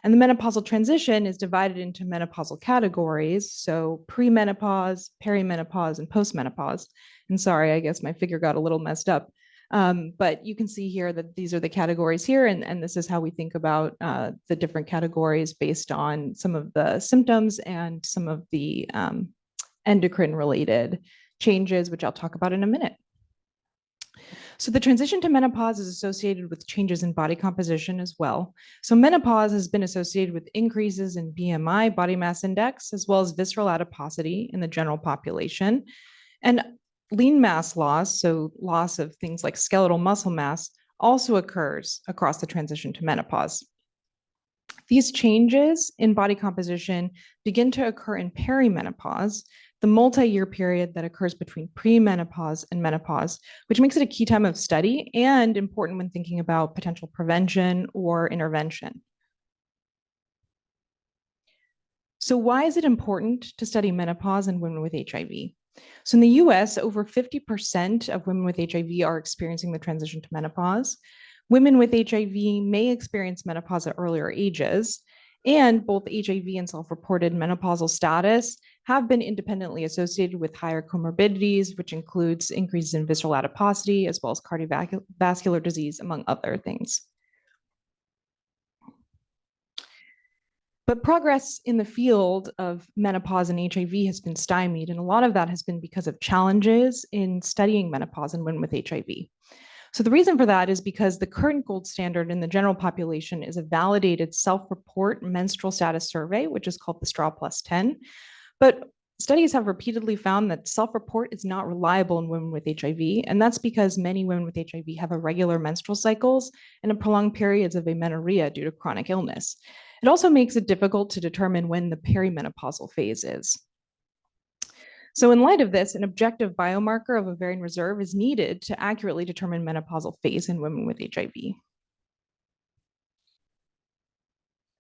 And the menopausal transition is divided into menopausal categories. So premenopause, perimenopause, and postmenopause. And sorry, I guess my figure got a little messed up. But you can see here that these are the categories here. And this is how we think about the different categories based on some of the symptoms and some of the endocrine related changes, which I'll talk about in a minute. So the transition to menopause is associated with changes in body composition as well. So menopause has been associated with increases in BMI, body mass index, as well as visceral adiposity in the general population. And lean mass loss, so loss of things like skeletal muscle mass, also occurs across the transition to menopause. These changes in body composition begin to occur in perimenopause, the multi-year period that occurs between premenopause and menopause, which makes it a key time of study and important when thinking about potential prevention or intervention. So why is it important to study menopause in women with HIV? So in the US, over 50% of women with HIV are experiencing the transition to menopause. Women with HIV may experience menopause at earlier ages, and both HIV and self-reported menopausal status have been independently associated with higher comorbidities, which includes increases in visceral adiposity, as well as cardiovascular disease, among other things. But progress in the field of menopause and HIV has been stymied, and a lot of that has been because of challenges in studying menopause in women with HIV. So the reason for that is because the current gold standard in the general population is a validated self-report menstrual status survey, which is called the STRAW Plus 10. But studies have repeatedly found that self-report is not reliable in women with HIV, and that's because many women with HIV have irregular menstrual cycles and prolonged periods of amenorrhea due to chronic illness. It also makes it difficult to determine when the perimenopausal phase is. So in light of this, an objective biomarker of ovarian reserve is needed to accurately determine menopausal phase in women with HIV.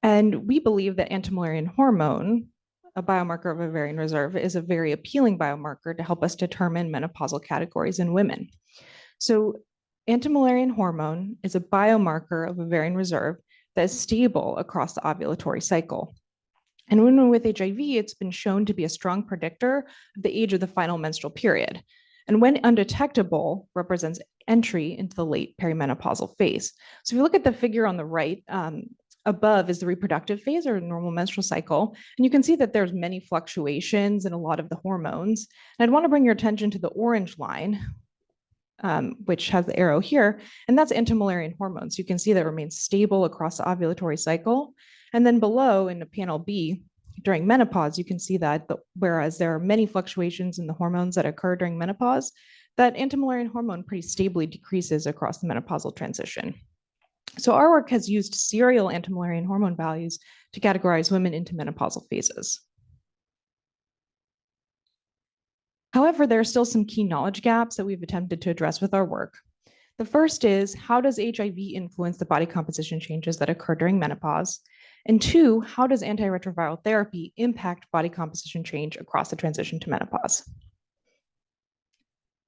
And we believe that anti-Mullerian hormone, a biomarker of ovarian reserve, is a very appealing biomarker to help us determine menopausal categories in women. So anti-Mullerian hormone is a biomarker of ovarian reserve that is stable across the ovulatory cycle. And in women with HIV, it's been shown to be a strong predictor of the age of the final menstrual period. And when undetectable, represents entry into the late perimenopausal phase. So if you look at the figure on the right, above is the reproductive phase or normal menstrual cycle. And you can see that there's many fluctuations in a lot of the hormones. And I'd want to bring your attention to the orange line, which has the arrow here, and that's anti-Mullerian hormones. You can see that it remains stable across the ovulatory cycle. And then below in the panel B, during menopause, you can see that whereas there are many fluctuations in the hormones that occur during menopause, that anti-Mullerian hormone pretty stably decreases across the menopausal transition. So our work has used serial anti-Mullerian hormone values to categorize women into menopausal phases. However, there are still some key knowledge gaps that we've attempted to address with our work. The first is, how does HIV influence the body composition changes that occur during menopause? And two, how does antiretroviral therapy impact body composition change across the transition to menopause?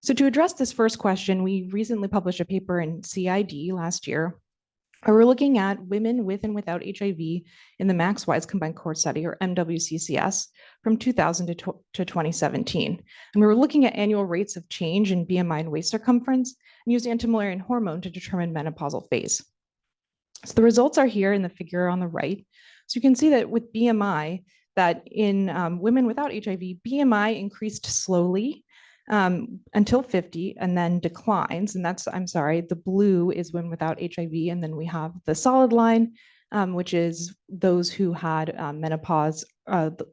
So to address this first question, we recently published a paper in CID last year, where we're looking at women with and without HIV in the Max-Wise Combined Cohort Study, or MWCCS, from 2000 to 2017. And we were looking at annual rates of change in BMI and waist circumference and used anti-Mullerian hormone to determine menopausal phase. So the results are here in the figure on the right. So you can see that with BMI, that in women without HIV, BMI increased slowly until 50 and then declines. And that's, I'm sorry, the blue is women without HIV. And then we have the solid line, which is those who had menopause,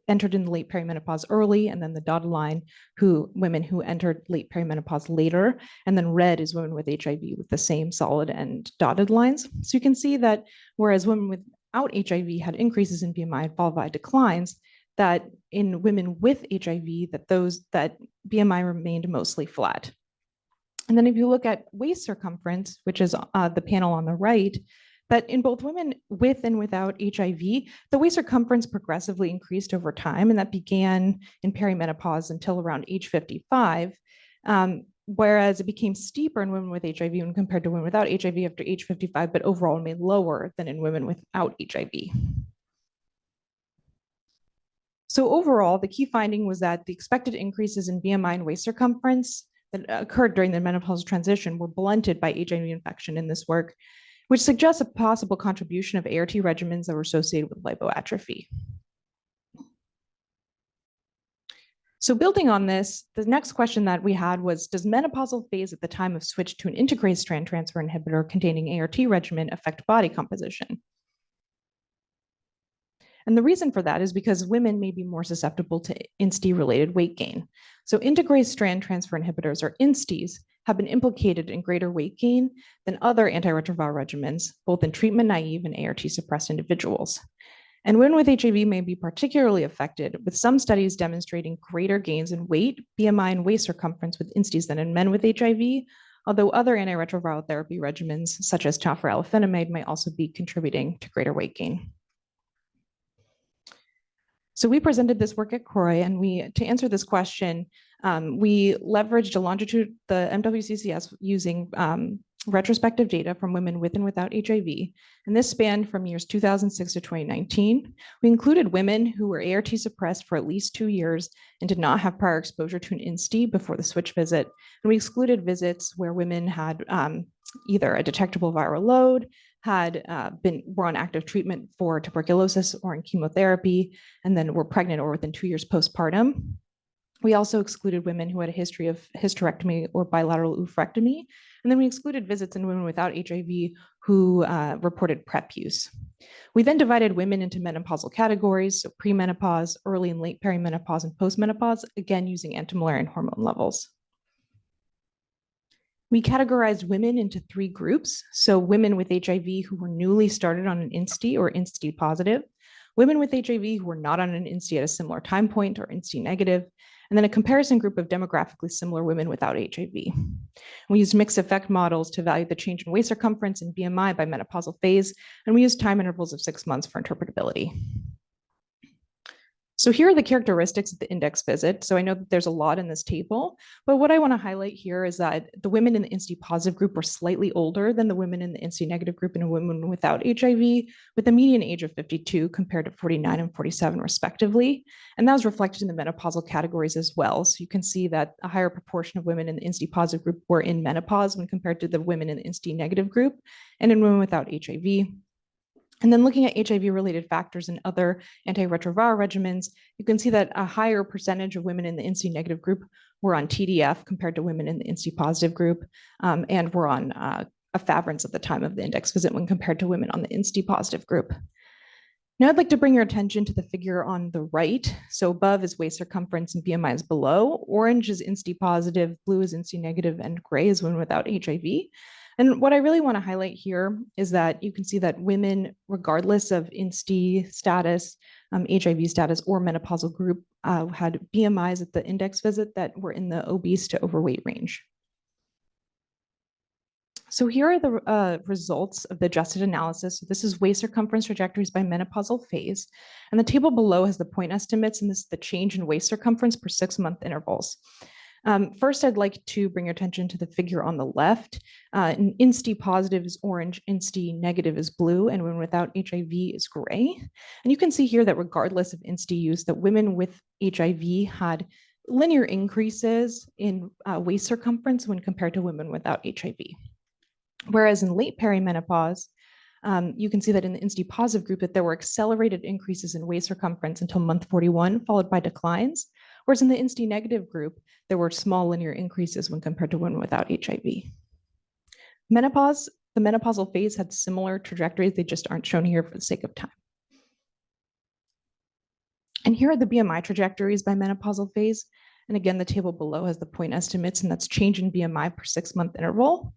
entered in late perimenopause early, and then the dotted line, women who entered late perimenopause later, and then red is women with HIV with the same solid and dotted lines. So you can see that whereas women without HIV had increases in BMI followed by declines, that in women with HIV, that BMI remained mostly flat. And then if you look at waist circumference, which is the panel on the right, that in both women with and without HIV, the waist circumference progressively increased over time, and that began in perimenopause until around age 55, whereas it became steeper in women with HIV when compared to women without HIV after age 55, but overall remained lower than in women without HIV. So overall, the key finding was that the expected increases in BMI and waist circumference that occurred during the menopausal transition were blunted by HIV infection in this work, which suggests a possible contribution of ART regimens that were associated with lipoatrophy. So building on this, the next question that we had was, does menopausal phase at the time of switch to an integrase strand transfer inhibitor containing ART regimen affect body composition? And the reason for that is because women may be more susceptible to INSTI-related weight gain. So integrase strand transfer inhibitors, or INSTIs, have been implicated in greater weight gain than other antiretroviral regimens, both in treatment-naive and ART-suppressed individuals. And women with HIV may be particularly affected, with some studies demonstrating greater gains in weight, BMI, and waist circumference with INSTIs than in men with HIV, although other antiretroviral therapy regimens, such as tafuralafenamide, may also be contributing to greater weight gain. So we presented this work at CROI, and to answer this question, we leveraged the MWCCS using retrospective data from women with and without HIV, and this spanned from years 2006 to 2019. We included women who were ART suppressed for at least 2 years and did not have prior exposure to an INSTI before the switch visit, and we excluded visits where women had either a detectable viral load, were on active treatment for tuberculosis or in chemotherapy, and then were pregnant or within 2 years postpartum. We also excluded women who had a history of hysterectomy or bilateral oophorectomy, and then we excluded visits in women without HIV who reported PrEP use. We then divided women into menopausal categories, so premenopause, early and late perimenopause, and postmenopause, again using anti-Mullerian hormone levels. We categorized women into 3 groups. So women with HIV who were newly started on an INSTI or INSTI positive, women with HIV who were not on an INSTI at a similar time point or INSTI negative, and then a comparison group of demographically similar women without HIV. We used mixed effect models to value the change in waist circumference and BMI by menopausal phase, and we used time intervals of 6 months for interpretability. So here are the characteristics of the index visit. So I know that there's a lot in this table, but what I want to highlight here is that the women in the INSTI positive group were slightly older than the women in the INSTI negative group and women without HIV, with a median age of 52 compared to 49 and 47 respectively. And that was reflected in the menopausal categories as well. So you can see that a higher proportion of women in the INSTI positive group were in menopause when compared to the women in the INSTI negative group and in women without HIV. And then looking at HIV-related factors and other antiretroviral regimens, you can see that a higher percentage of women in the INSTI negative group were on TDF compared to women in the INSTI positive group, and were on efavirenz at the time of the index visit when compared to women on the INSTI positive group. Now I'd like to bring your attention to the figure on the right. So above is waist circumference and BMI is below. Orange is INSTI positive, blue is INSTI negative, and gray is women without HIV. And what I really want to highlight here is that you can see that women, regardless of INSTI status, HIV status, or menopausal group, had BMIs at the index visit that were in the obese to overweight range. So here are the results of the adjusted analysis. So this is waist circumference trajectories by menopausal phase. And the table below has the point estimates, and this is the change in waist circumference per 6-month intervals. First, I'd like to bring your attention to the figure on the left. INSTI positive is orange, INSTI negative is blue, and women without HIV is gray. And you can see here that regardless of INSTI use, that women with HIV had linear increases in waist circumference when compared to women without HIV. Whereas in late perimenopause, you can see that in the INSTI positive group that there were accelerated increases in waist circumference until month 41, followed by declines. Whereas in the INSTI negative group, there were small linear increases when compared to women without HIV. Menopause, the menopausal phase had similar trajectories, they just aren't shown here for the sake of time. And here are the BMI trajectories by menopausal phase. And again, the table below has the point estimates, and that's change in BMI per 6-month interval.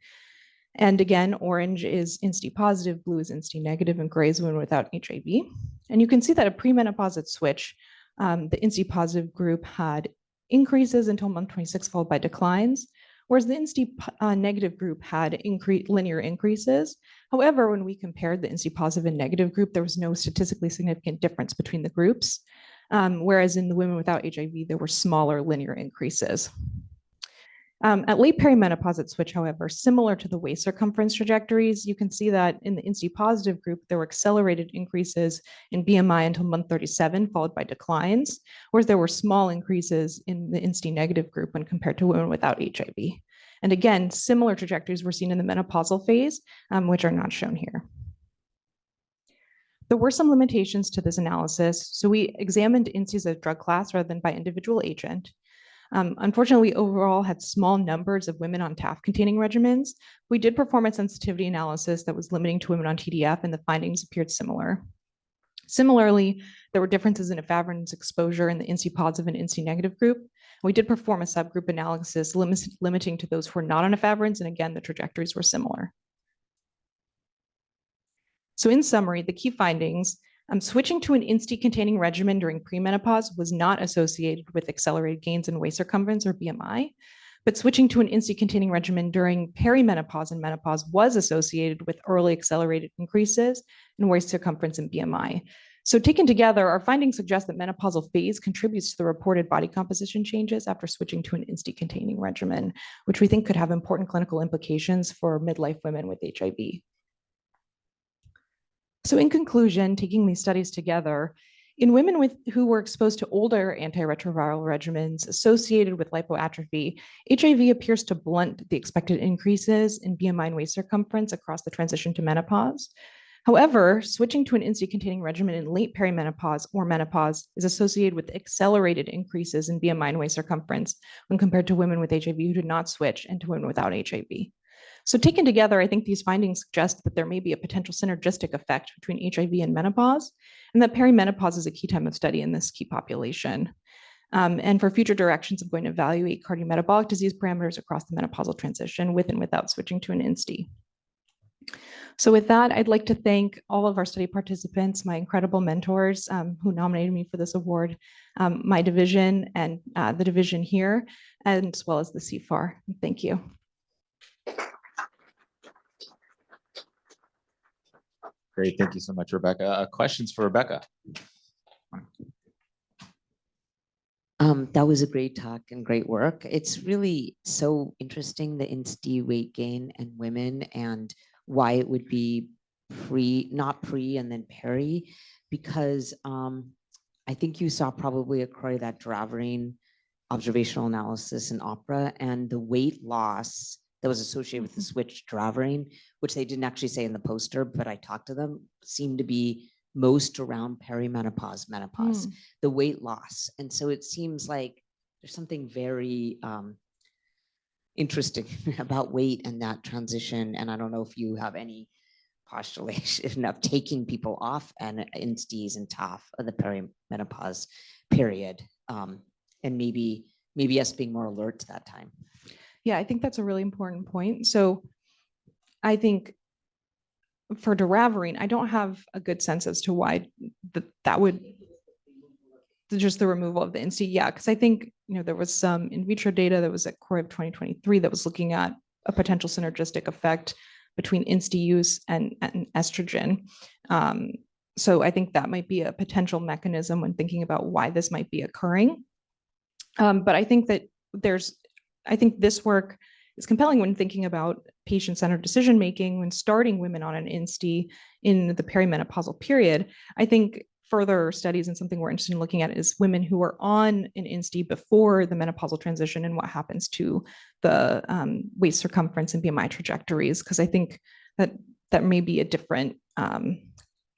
And again, orange is INSTI positive, blue is INSTI negative, and gray is women without HIV. And you can see that a premenopausal switch, the INSTI positive group had increases until month 26, followed by declines, whereas the INSTI negative group had linear increases. However, when we compared the INSTI positive and negative group, there was no statistically significant difference between the groups, whereas in the women without HIV, there were smaller linear increases. At late perimenopause switch, however, similar to the waist circumference trajectories, you can see that in the INSTI positive group, there were accelerated increases in BMI until month 37, followed by declines, whereas there were small increases in the INSTI negative group when compared to women without HIV. And again, similar trajectories were seen in the menopausal phase, which are not shown here. There were some limitations to this analysis. So we examined INSTI as a drug class rather than by individual agent. Unfortunately, we overall had small numbers of women on TAF-containing regimens. We did perform a sensitivity analysis that was limiting to women on TDF, and the findings appeared similar. Similarly, there were differences in efavirenz exposure in the INSTI positive and INSTI negative group. We did perform a subgroup analysis limiting to those who were not on efavirenz, and again, the trajectories were similar. So in summary, the key findings: switching to an INSTI-containing regimen during premenopause was not associated with accelerated gains in waist circumference or BMI, but switching to an INSTI-containing regimen during perimenopause and menopause was associated with early accelerated increases in waist circumference and BMI. So taken together, our findings suggest that menopausal phase contributes to the reported body composition changes after switching to an INSTI-containing regimen, which we think could have important clinical implications for midlife women with HIV. So in conclusion, taking these studies together, in women who were exposed to older antiretroviral regimens associated with lipoatrophy, HIV appears to blunt the expected increases in BMI and waist circumference across the transition to menopause. However, switching to an INSTI-containing regimen in late perimenopause or menopause is associated with accelerated increases in BMI and waist circumference when compared to women with HIV who did not switch and to women without HIV. So taken together, I think these findings suggest that there may be a potential synergistic effect between HIV and menopause, and that perimenopause is a key time of study in this key population. And for future directions, I'm going to evaluate cardiometabolic disease parameters across the menopausal transition with and without switching to an INSTI. So with that, I'd like to thank all of our study participants, my incredible mentors who nominated me for this award, my division and the division here, and as well as the CFAR. Thank you. Great, thank you so much, Rebecca. Questions for Rebecca? That was a great talk and great work. It's really so interesting, the INSTI weight gain in women and why it would be not pre and then peri, because I think you saw probably according to that Dravarine observational analysis in OPERA, and the weight loss that was associated with the switch Dravarine, which they didn't actually say in the poster, but I talked to them, seemed to be most around perimenopause, menopause, the weight loss. And so it seems like there's something very interesting about weight and that transition. And I don't know if you have any postulation of taking people off and INSTIs and TOF of the perimenopause period, and maybe us being more alert to that time. Yeah, I think that's a really important point. So I think for Doravirine, I don't have a good sense as to why that would just the removal of the INSTI. Yeah, because I think there was some in vitro data that was at CORE of 2023 that was looking at a potential synergistic effect between INSTI use and estrogen. So I think that might be a potential mechanism when thinking about why this might be occurring. But I think that I think this work is compelling when thinking about patient-centered decision-making when starting women on an INSTI in the perimenopausal period. I think further studies and something we're interested in looking at is women who are on an INSTI before the menopausal transition and what happens to the waist circumference and BMI trajectories, because I think that may be a different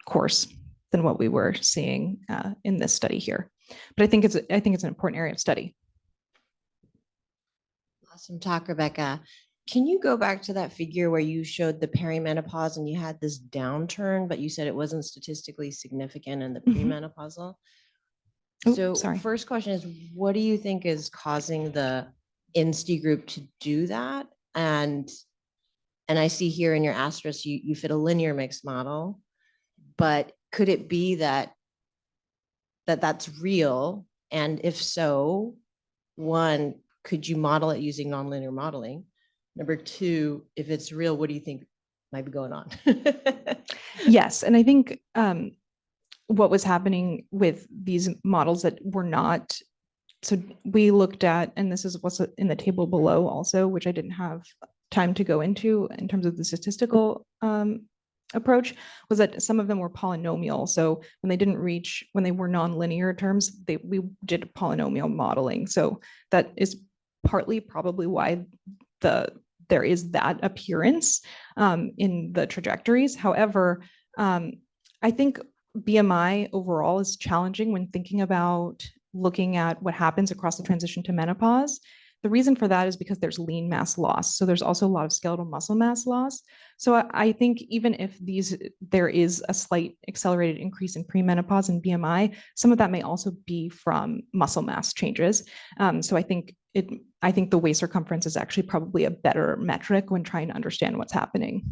course than what we were seeing in this study here. But I think it's an important area of study. Awesome talk, Rebecca. Can you go back to that figure where you showed the perimenopause and you had this downturn, but you said it wasn't statistically significant in the premenopausal? Oh, So sorry. first question is, what do you think is causing the INSTI group to do that? And I see here in your asterisk, you fit a linear mixed model, but could it be that that's real? And if so, one, could you model it using nonlinear modeling? Number two, if it's real, what do you think might be going on? Yes, and I think what was happening with these models that were not, so we looked at, and this is what's in the table below also, which I didn't have time to go into in terms of the statistical approach, was that some of them were polynomial. So when they were nonlinear terms, we did polynomial modeling. So that is partly probably why there is that appearance in the trajectories. However, I think BMI overall is challenging when thinking about looking at what happens across the transition to menopause. The reason for that is because there's lean mass loss. So there's also a lot of skeletal muscle mass loss. So I think even if there is a slight accelerated increase in premenopause and BMI, some of that may also be from muscle mass changes. So I think the waist circumference is actually probably a better metric when trying to understand what's happening.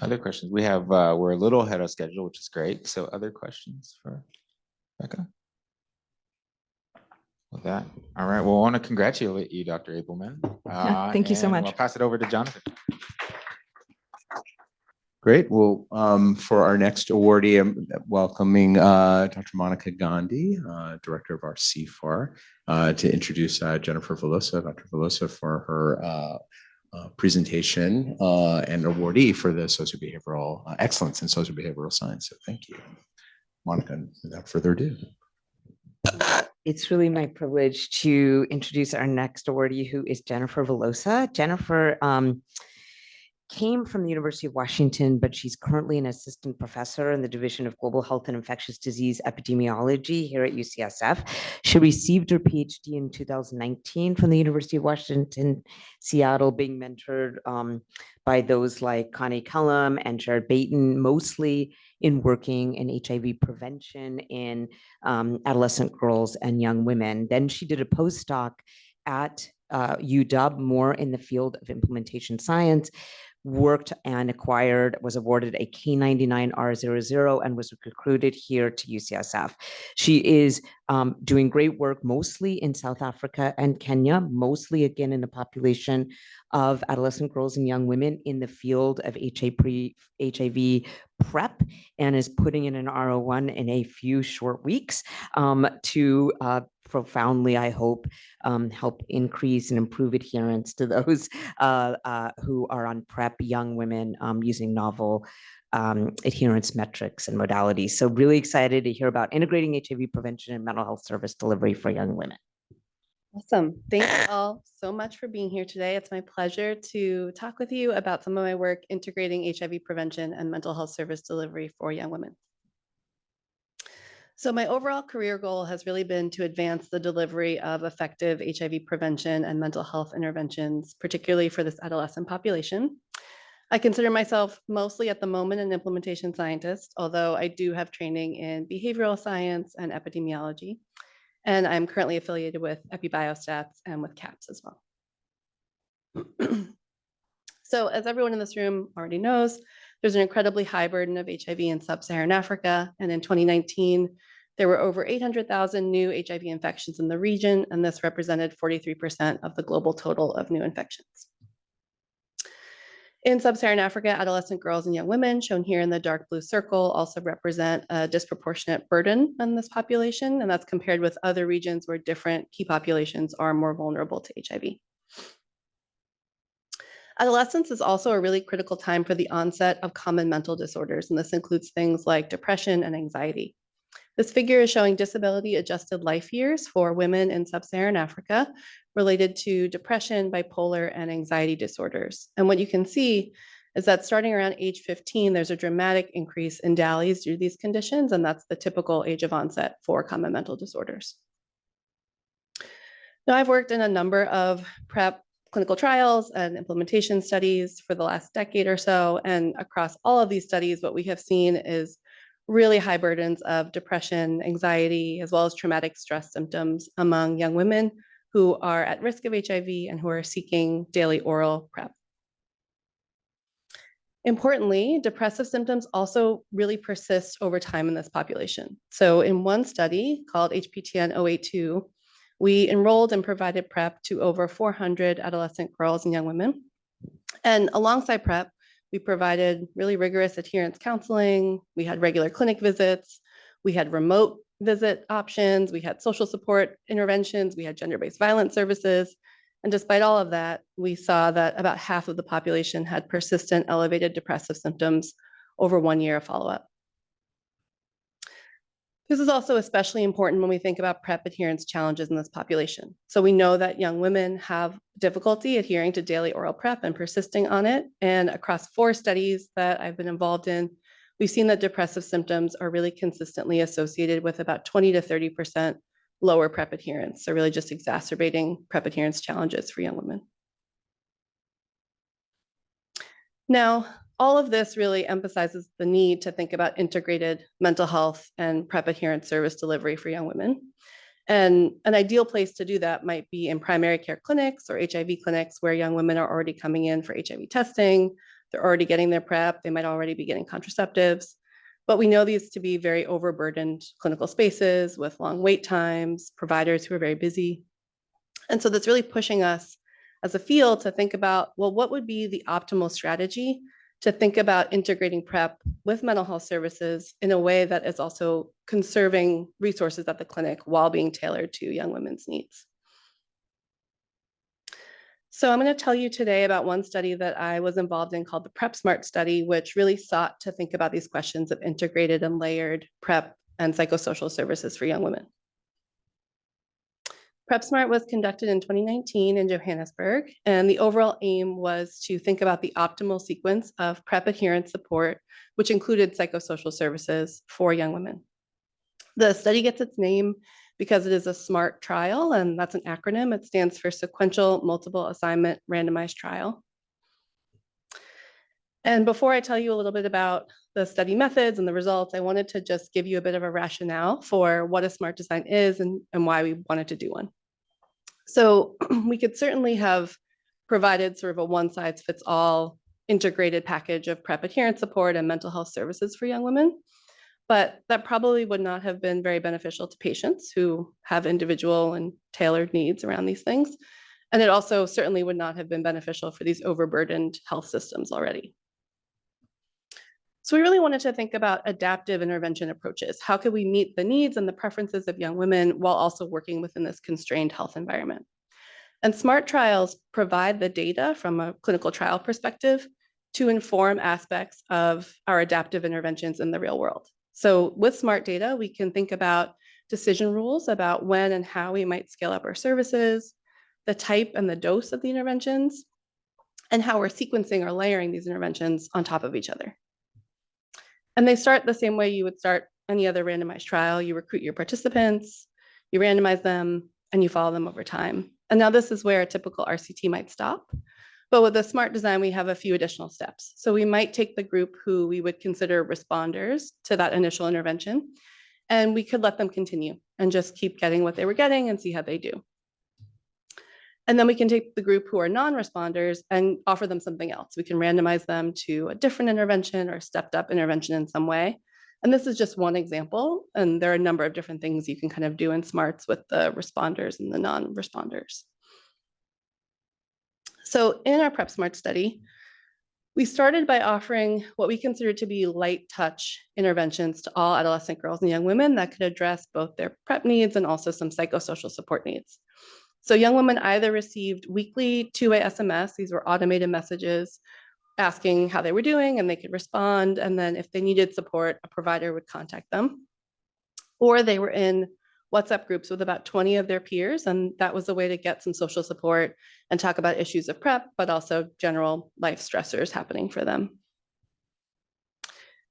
Other questions? We're a little ahead of schedule, which is great. So other questions for Becca? With that, all right. Well, I want to congratulate you, Dr. Abelman. Thank you so much. I'll pass it over to Jonathan. Great. Well, for our next awardee, I'm welcoming Dr. Monica Gandhi, director of our CFAR, to introduce Jennifer Velosa, Dr. Velosa, for her presentation and awardee for the sociobehavioral excellence in sociobehavioral science. So thank you. Monica, without further ado. It's really my privilege to introduce our next awardee, who is Jennifer Velosa. Jennifer came from the University of Washington, but she's currently an assistant professor in the Division of Global Health and Infectious Disease Epidemiology here at UCSF. She received her PhD in 2019 from the University of Washington, Seattle, being mentored by those like Connie Kellum and Jared Baton, mostly in working in HIV prevention in adolescent girls and young women. Then she did a postdoc at UW, more in the field of implementation science, worked and was awarded a K99R00 and was recruited here to UCSF. She is doing great work, mostly in South Africa and Kenya, mostly again in the population of adolescent girls and young women in the field of HIV PrEP, and is putting in an R01 in a few short weeks to profoundly, I hope, help increase and improve adherence to those who are on PrEP, young women using novel adherence metrics and modalities. So really excited to hear about integrating HIV prevention and mental health service delivery for young women. Awesome. Thank you all so much for being here today. It's my pleasure to talk with you about some of my work integrating HIV prevention and mental health service delivery for young women. So my overall career goal has really been to advance the delivery of effective HIV prevention and mental health interventions, particularly for this adolescent population. I consider myself mostly at the moment an implementation scientist, although I do have training in behavioral science and epidemiology. And I'm currently affiliated with EpiBiostats and with CAPS as well. So as everyone in this room already knows, there's an incredibly high burden of HIV in sub-Saharan Africa. And in 2019, there were over 800,000 new HIV infections in the region, and this represented 43% of the global total of new infections. In sub-Saharan Africa, adolescent girls and young women, shown here in the dark blue circle, also represent a disproportionate burden on this population, and that's compared with other regions where different key populations are more vulnerable to HIV. Adolescence is also a really critical time for the onset of common mental disorders, and this includes things like depression and anxiety. This figure is showing disability-adjusted life years for women in sub-Saharan Africa related to depression, bipolar, and anxiety disorders. And what you can see is that starting around age 15, there's a dramatic increase in DALYs due to these conditions, and that's the typical age of onset for common mental disorders. Now, I've worked in a number of PrEP clinical trials and implementation studies for the last decade or so, and across all of these studies, what we have seen is really high burdens of depression, anxiety, as well as traumatic stress symptoms among young women who are at risk of HIV and who are seeking daily oral PrEP. Importantly, depressive symptoms also really persist over time in this population. So in one study called HPTN 082, we enrolled and provided PrEP to over 400 adolescent girls and young women. And alongside PrEP, we provided really rigorous adherence counseling. We had regular clinic visits. We had remote visit options. We had social support interventions. We had gender-based violence services. And despite all of that, we saw that about half of the population had persistent elevated depressive symptoms over 1 year of follow-up. This is also especially important when we think about PrEP adherence challenges in this population. So we know that young women have difficulty adhering to daily oral PrEP and persisting on it. And across 4 studies that I've been involved in, we've seen that depressive symptoms are really consistently associated with about 20 to 30% lower PrEP adherence. So really just exacerbating PrEP adherence challenges for young women. Now, all of this really emphasizes the need to think about integrated mental health and PrEP adherence service delivery for young women. And an ideal place to do that might be in primary care clinics or HIV clinics where young women are already coming in for HIV testing. They're already getting their PrEP. They might already be getting contraceptives. But we know these to be very overburdened clinical spaces with long wait times, providers who are very busy. And so that's really pushing us as a field to think about, well, what would be the optimal strategy to think about integrating PrEP with mental health services in a way that is also conserving resources at the clinic while being tailored to young women's needs. So I'm going to tell you today about one study that I was involved in called the PrEP Smart study, which really sought to think about these questions of integrated and layered PrEP and psychosocial services for young women. PrEP Smart was conducted in 2019 in Johannesburg, and the overall aim was to think about the optimal sequence of PrEP adherence support, which included psychosocial services for young women. The study gets its name because it is a SMART trial, and that's an acronym. It stands for Sequential Multiple Assignment Randomized Trial. And before I tell you a little bit about the study methods and the results, I wanted to just give you a bit of a rationale for what a SMART design is and why we wanted to do one. So we could certainly have provided sort of a one-size-fits-all integrated package of PrEP adherence support and mental health services for young women, but that probably would not have been very beneficial to patients who have individual and tailored needs around these things. And it also certainly would not have been beneficial for these overburdened health systems already. So we really wanted to think about adaptive intervention approaches. How could we meet the needs and the preferences of young women while also working within this constrained health environment? And SMART trials provide the data from a clinical trial perspective to inform aspects of our adaptive interventions in the real world. So with SMART data, we can think about decision rules about when and how we might scale up our services, the type and the dose of the interventions, and how we're sequencing or layering these interventions on top of each other. And they start the same way you would start any other randomized trial. You recruit your participants, you randomize them, and you follow them over time. And now this is where a typical RCT might stop. But with the SMART design, we have a few additional steps. So we might take the group who we would consider responders to that initial intervention, and we could let them continue and just keep getting what they were getting and see how they do. And then we can take the group who are non-responders and offer them something else. We can randomize them to a different intervention or stepped up intervention in some way. And this is just one example. And there are a number of different things you can kind of do in SMARTs with the responders and the non-responders. So in our PrEP SMART study, we started by offering what we consider to be light touch interventions to all adolescent girls and young women that could address both their PrEP needs and also some psychosocial support needs. So young women either received weekly two-way SMS, these were automated messages asking how they were doing, and they could respond. And then if they needed support, a provider would contact them. Or they were in WhatsApp groups with about 20 of their peers, and that was a way to get some social support and talk about issues of PrEP, but also general life stressors happening for them.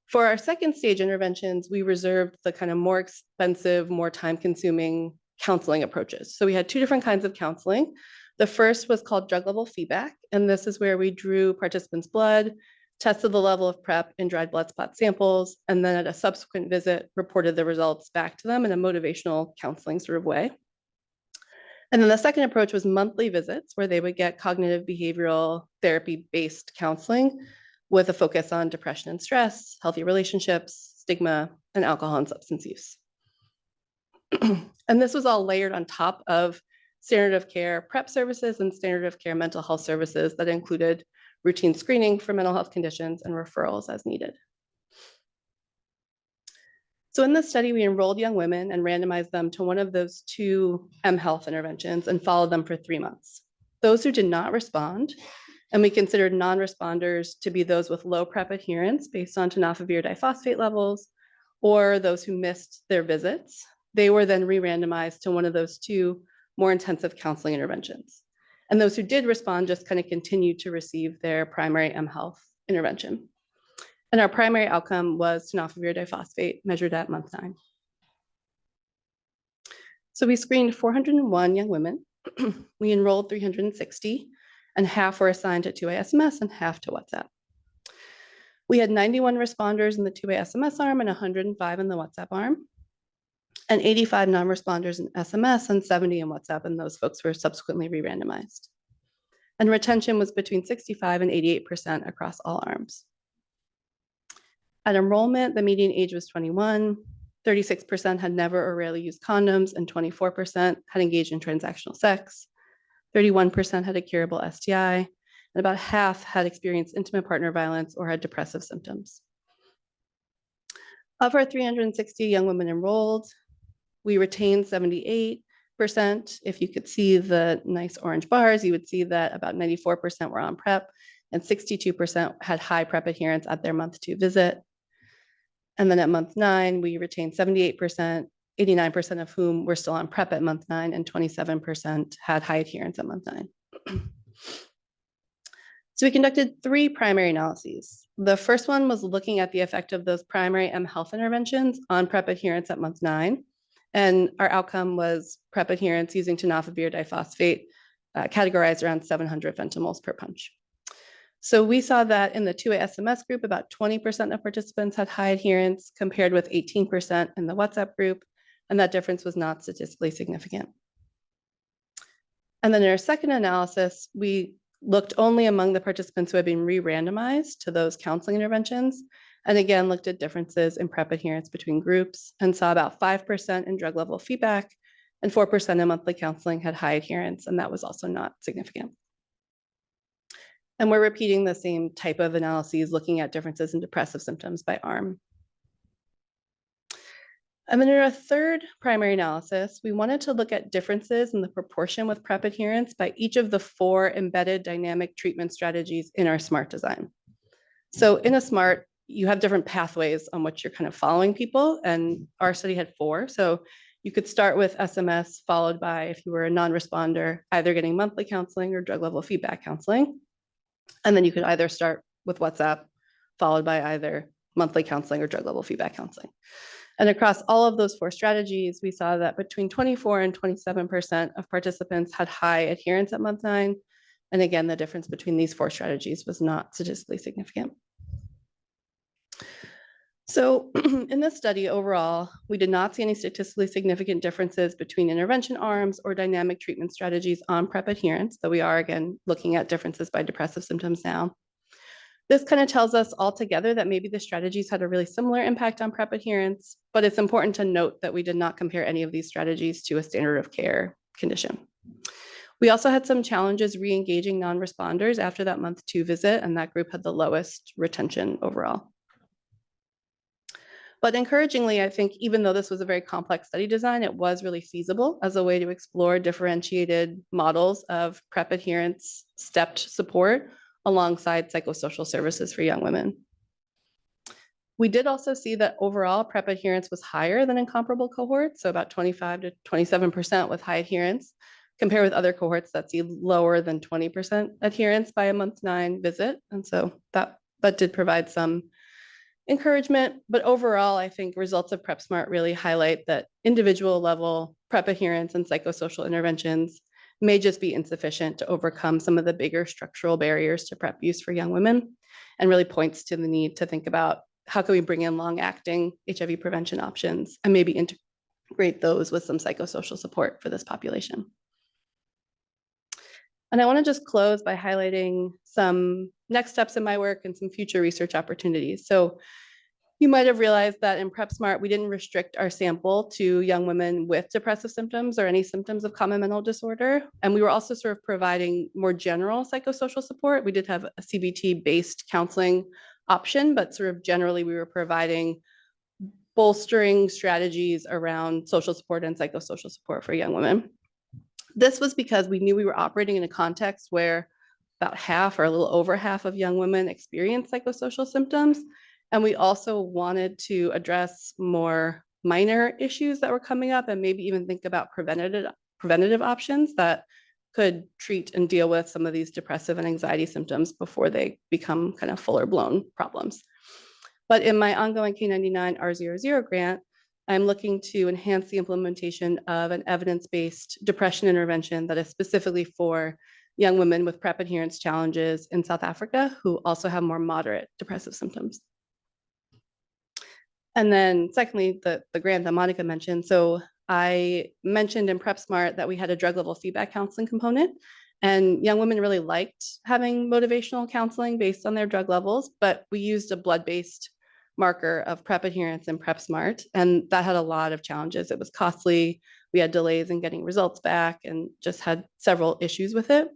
For our second stage interventions, we reserved the kind of more expensive, more time-consuming counseling approaches. So we had two different kinds of counseling. The first was called drug level feedback, and this is where we drew participants' blood, tested the level of PrEP in dried blood spot samples, and then at a subsequent visit, reported the results back to them in a motivational counseling sort of way. And then the second approach was monthly visits, where they would get cognitive behavioral therapy-based counseling with a focus on depression and stress, healthy relationships, stigma, and alcohol and substance use. And this was all layered on top of standard of care PrEP services and standard of care mental health services that included routine screening for mental health conditions and referrals as needed. So in this study, we enrolled young women and randomized them to one of those two mHealth interventions and followed them for 3 months. Those who did not respond, and we considered non-responders to be those with low PrEP adherence based on tenofovir diphosphate levels, or those who missed their visits, they were then re-randomized to one of those two more intensive counseling interventions. And those who did respond just kind of continued to receive their primary mHealth intervention. And our primary outcome was tenofovir diphosphate measured at month 9. So we screened 401 young women. We enrolled 360, and half were assigned to two-way SMS and half to WhatsApp. We had 91 responders in the two-way SMS arm and 105 in the WhatsApp arm, and 85 non-responders in SMS and 70 in WhatsApp, and those folks were subsequently re-randomized. And retention was between 65 and 88% across all arms. At enrollment, the median age was 21, 36% had never or rarely used condoms, and 24% had engaged in transactional sex. 31% had a curable STI, and about half had experienced intimate partner violence or had depressive symptoms. Of our 360 young women enrolled, we retained 78%. If you could see the nice orange bars, you would see that about 94% were on PrEP and 62% had high PrEP adherence at their month 2 visit. And then at month 9, we retained 78%, 89% of whom were still on PrEP at month 9, and 27% had high adherence at month 9. So we conducted 3 primary analyses. The first one was looking at the effect of those primary mHealth interventions on PrEP adherence at month 9. And our outcome was PrEP adherence using tenofovir diphosphate categorized around 700 femtomoles per punch. So we saw that in the 2A SMS group, about 20% of participants had high adherence compared with 18% in the WhatsApp group, and that difference was not statistically significant. And then in our second analysis, we looked only among the participants who had been re-randomized to those counseling interventions. And again, looked at differences in PrEP adherence between groups and saw about 5% in drug level feedback and 4% in monthly counseling had high adherence, and that was also not significant. And we're repeating the same type of analyses, looking at differences in depressive symptoms by arm. And then in our third primary analysis, we wanted to look at differences in the proportion with PrEP adherence by each of the 4 embedded dynamic treatment strategies in our SMART design. So in a SMART, you have different pathways on which you're kind of following people, and our study had 4. So you could start with SMS, followed by, if you were a non-responder, either getting monthly counseling or drug level feedback counseling. And then you could either start with WhatsApp, followed by either monthly counseling or drug level feedback counseling. And across all of those 4 strategies, we saw that between 24 and 27% of participants had high adherence at month 9. And again, the difference between these 4 strategies was not statistically significant. So in this study overall, we did not see any statistically significant differences between intervention arms or dynamic treatment strategies on PrEP adherence, though we are again looking at differences by depressive symptoms now. This kind of tells us altogether that maybe the strategies had a really similar impact on PrEP adherence, but it's important to note that we did not compare any of these strategies to a standard of care condition. We also had some challenges re-engaging non-responders after that month 2 visit, and that group had the lowest retention overall. But encouragingly, I think even though this was a very complex study design, it was really feasible as a way to explore differentiated models of PrEP adherence stepped support alongside psychosocial services for young women. We did also see that overall PrEP adherence was higher than in comparable cohorts, so about 25 to 27% with high adherence, compared with other cohorts that see lower than 20% adherence by a month 9 visit. And so that did provide some encouragement, but overall, I think results of PrEP SMART really highlight that individual level PrEP adherence and psychosocial interventions may just be insufficient to overcome some of the bigger structural barriers to PrEP use for young women, and really points to the need to think about how can we bring in long-acting HIV prevention options and maybe integrate those with some psychosocial support for this population. And I want to just close by highlighting some next steps in my work and some future research opportunities. So you might have realized that in PrEP SMART, we didn't restrict our sample to young women with depressive symptoms or any symptoms of common mental disorder. And we were also sort of providing more general psychosocial support. We did have a CBT-based counseling option, but sort of generally we were providing bolstering strategies around social support and psychosocial support for young women. This was because we knew we were operating in a context where about half or a little over half of young women experience psychosocial symptoms. And we also wanted to address more minor issues that were coming up and maybe even think about preventative options that could treat and deal with some of these depressive and anxiety symptoms before they become kind of fuller blown problems. But in my ongoing K99 R00 grant, I'm looking to enhance the implementation of an evidence-based depression intervention that is specifically for young women with PrEP adherence challenges in South Africa who also have more moderate depressive symptoms. And then secondly, the grant that Monica mentioned. So I mentioned in PrEP SMART that we had a drug level feedback counseling component, and young women really liked having motivational counseling based on their drug levels, but we used a blood-based marker of PrEP adherence in PrEP SMART, and that had a lot of challenges. It was costly. We had delays in getting results back and just had several issues with it.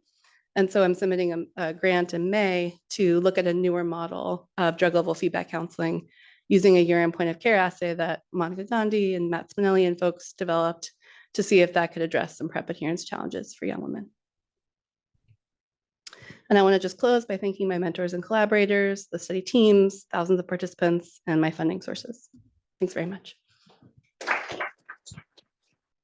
And so I'm submitting a grant in May to look at a newer model of drug level feedback counseling using a urine point of care assay that Monica Gandhi and Matt Spinelli and folks developed to see if that could address some PrEP adherence challenges for young women. And I want to just close by thanking my mentors and collaborators, the study teams, thousands of participants, and my funding sources. Thanks very much.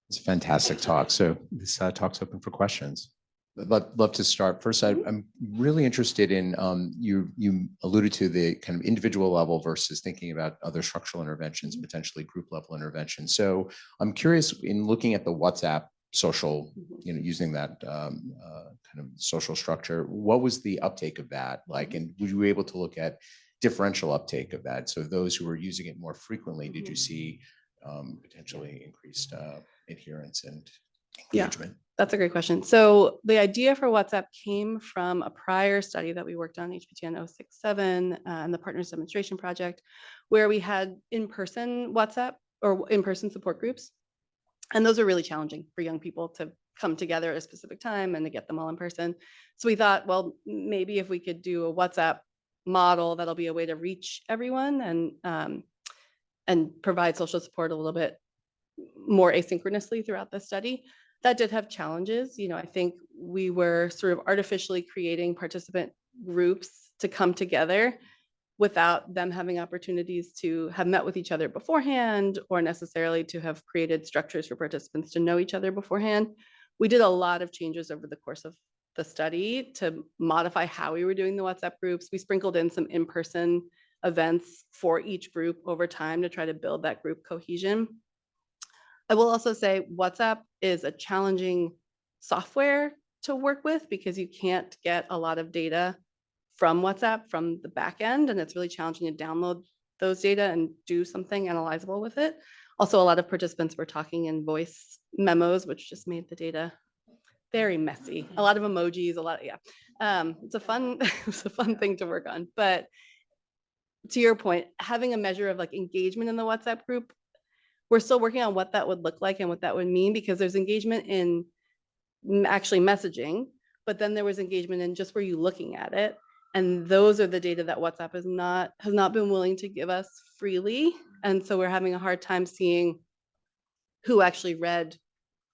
It's a fantastic talk. So this talk's open for questions. I'd love to start. First, I'm really interested in, you alluded to the kind of individual level versus thinking about other structural interventions, potentially group level interventions. So I'm curious, in looking at the WhatsApp social, using that kind of social structure, what was the uptake of that like? And were you able to look at differential uptake of that? So those who were using it more frequently, did you see potentially increased adherence and Yeah. engagement? That's a great question. So the idea for WhatsApp came from a prior study that we worked on, HPTN 067 and the Partners Demonstration Project, where we had in-person WhatsApp or in-person support groups. And those are really challenging for young people to come together at a specific time and to get them all in person. So we thought, well, maybe if we could do a WhatsApp model, that'll be a way to reach everyone and provide social support a little bit more asynchronously throughout the study. That did have challenges. You know, I think we were sort of artificially creating participant groups to come together without them having opportunities to have met with each other beforehand or necessarily to have created structures for participants to know each other beforehand. We did a lot of changes over the course of the study to modify how we were doing the WhatsApp groups. We sprinkled in some in-person events for each group over time to try to build that group cohesion. I will also say WhatsApp is a challenging software to work with because you can't get a lot of data from WhatsApp from the back end, and it's really challenging to download those data and do something analyzable with it. Also, a lot of participants were talking in voice memos, which just made the data very messy. A lot of emojis, it's a fun, it's a fun thing to work on. But to your point, having a measure of like engagement in the WhatsApp group, we're still working on what that would look like and what that would mean, because there's engagement in actually messaging, but then there was engagement in just were you looking at it. And those are the data that WhatsApp has not been willing to give us freely. And so we're having a hard time seeing who actually read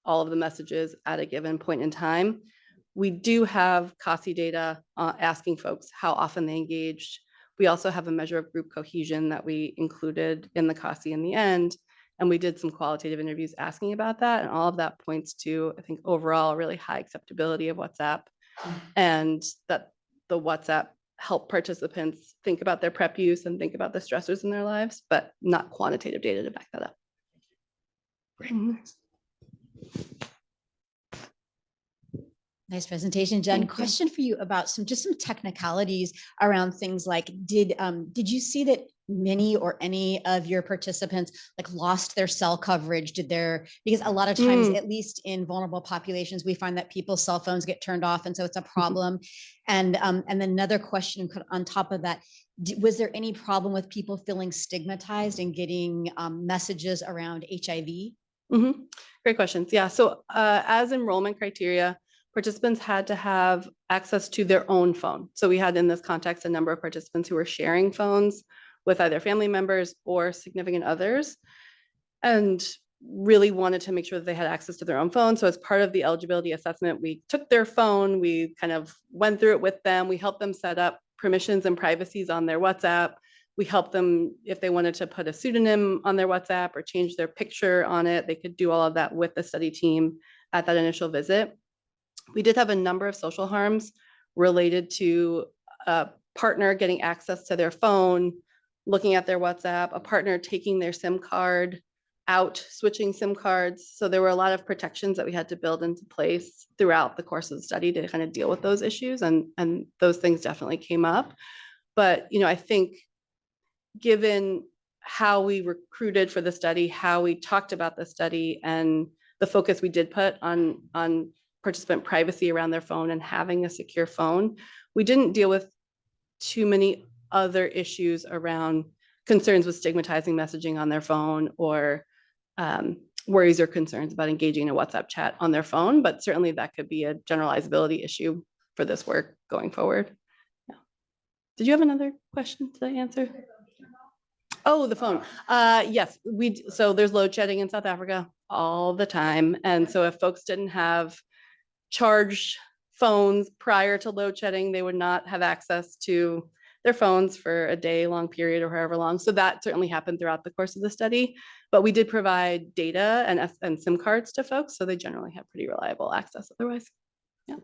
all of the messages at a given point in time. We do have CASI data asking folks how often they engaged. We also have a measure of group cohesion that we included in the CASI in the end. And we did some qualitative interviews asking about that. And all of that points to, I think, overall really high acceptability of WhatsApp, and that the WhatsApp help participants think about their PrEP use and think about the stressors in their lives, but not quantitative data to back that up. Great. Nice presentation, Jen. Thank you. Question for you about some technicalities around things like, did you see that many or any of your participants like lost their cell coverage? Because a lot of times, at least in vulnerable populations, we find that people's cell phones get turned off, and so it's a problem. And then another question on top of that, was there any problem with people feeling stigmatized and getting messages around HIV? Great questions. Yeah, so as enrollment criteria, participants had to have access to their own phone. So we had in this context a number of participants who were sharing phones with either family members or significant others, and really wanted to make sure that they had access to their own phone. So as part of the eligibility assessment, we took their phone, we kind of went through it with them, we helped them set up permissions and privacies on their WhatsApp. We helped them if they wanted to put a pseudonym on their WhatsApp or change their picture on it, they could do all of that with the study team at that initial visit. We did have a number of social harms related to a partner getting access to their phone, looking at their WhatsApp, a partner taking their SIM card out, switching SIM cards. So there were a lot of protections that we had to build into place throughout the course of the study to kind of deal with those issues. And those things definitely came up. But, you know, I think given how we recruited for the study, how we talked about the study, and the focus we did put on participant privacy around their phone and having a secure phone, we didn't deal with too many other issues around concerns with stigmatizing messaging on their phone or worries or concerns about engaging in a WhatsApp chat on their phone, but certainly that could be a generalizability issue for this work going forward. Yeah. Did you have another question to answer? Oh, the phone. Yes, so there's load shedding in South Africa all the time. And so if folks didn't have charged phones prior to load shedding, they would not have access to their phones for a day-long period or however long. So that certainly happened throughout the course of the study. But we did provide data and SIM cards to folks, so they generally have pretty reliable access otherwise. Yeah.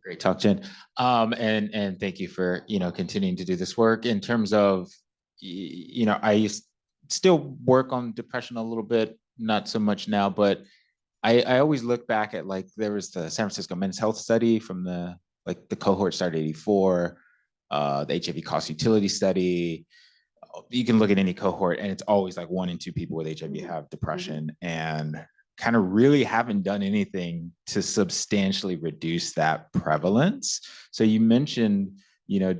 Great talk, Jen. And thank you for, continuing to do this work in terms of, I still work on depression a little bit, not so much now, but I always look back at there was the San Francisco Men's Health Study from the cohort started 84, the HIV cost utility study, you can look at any cohort and it's always like 1 in 2 people with HIV have depression, and kind of really haven't done anything to substantially reduce that prevalence. So you mentioned, you know,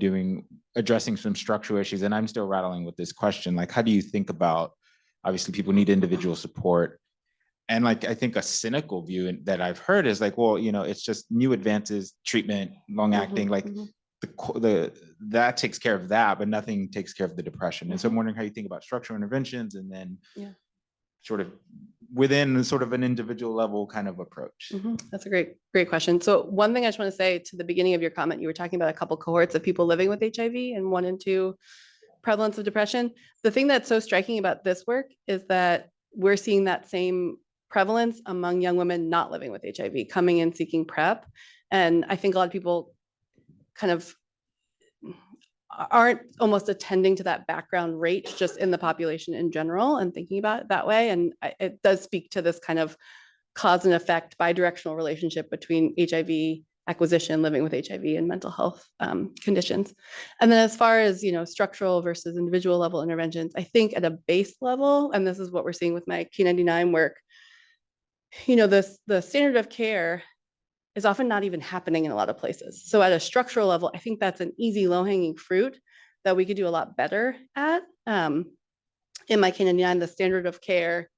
addressing some structural issues, and I'm still rattling with this question. Like, how do you think about, obviously people need individual support, and like, I think a cynical view that I've heard is like, well, you know, it's just new advances, treatment, long acting, like that takes care of that, but nothing takes care of the depression. And so I'm wondering how you think about structural interventions, and then sort of within sort of an individual level kind of approach. That's a great question. So one thing I just want to say to the beginning of your comment, you were talking about a couple cohorts of people living with HIV and 1 in 2 prevalence of depression. The thing that's so striking about this work is that we're seeing that same prevalence among young women not living with HIV, coming in seeking PrEP. And I think a lot of people kind of aren't almost attending to that background rate just in the population in general and thinking about it that way. And it does speak to this kind of cause and effect bidirectional relationship between HIV acquisition, living with HIV, and mental health conditions. And then as far as, you know, structural versus individual level interventions, I think at a base level, and this is what we're seeing with my K99 work, you know, the standard of care is often not even happening in a lot of places. So at a structural level, I think that's an easy low-hanging fruit that we could do a lot better at. In my K99, the standard of care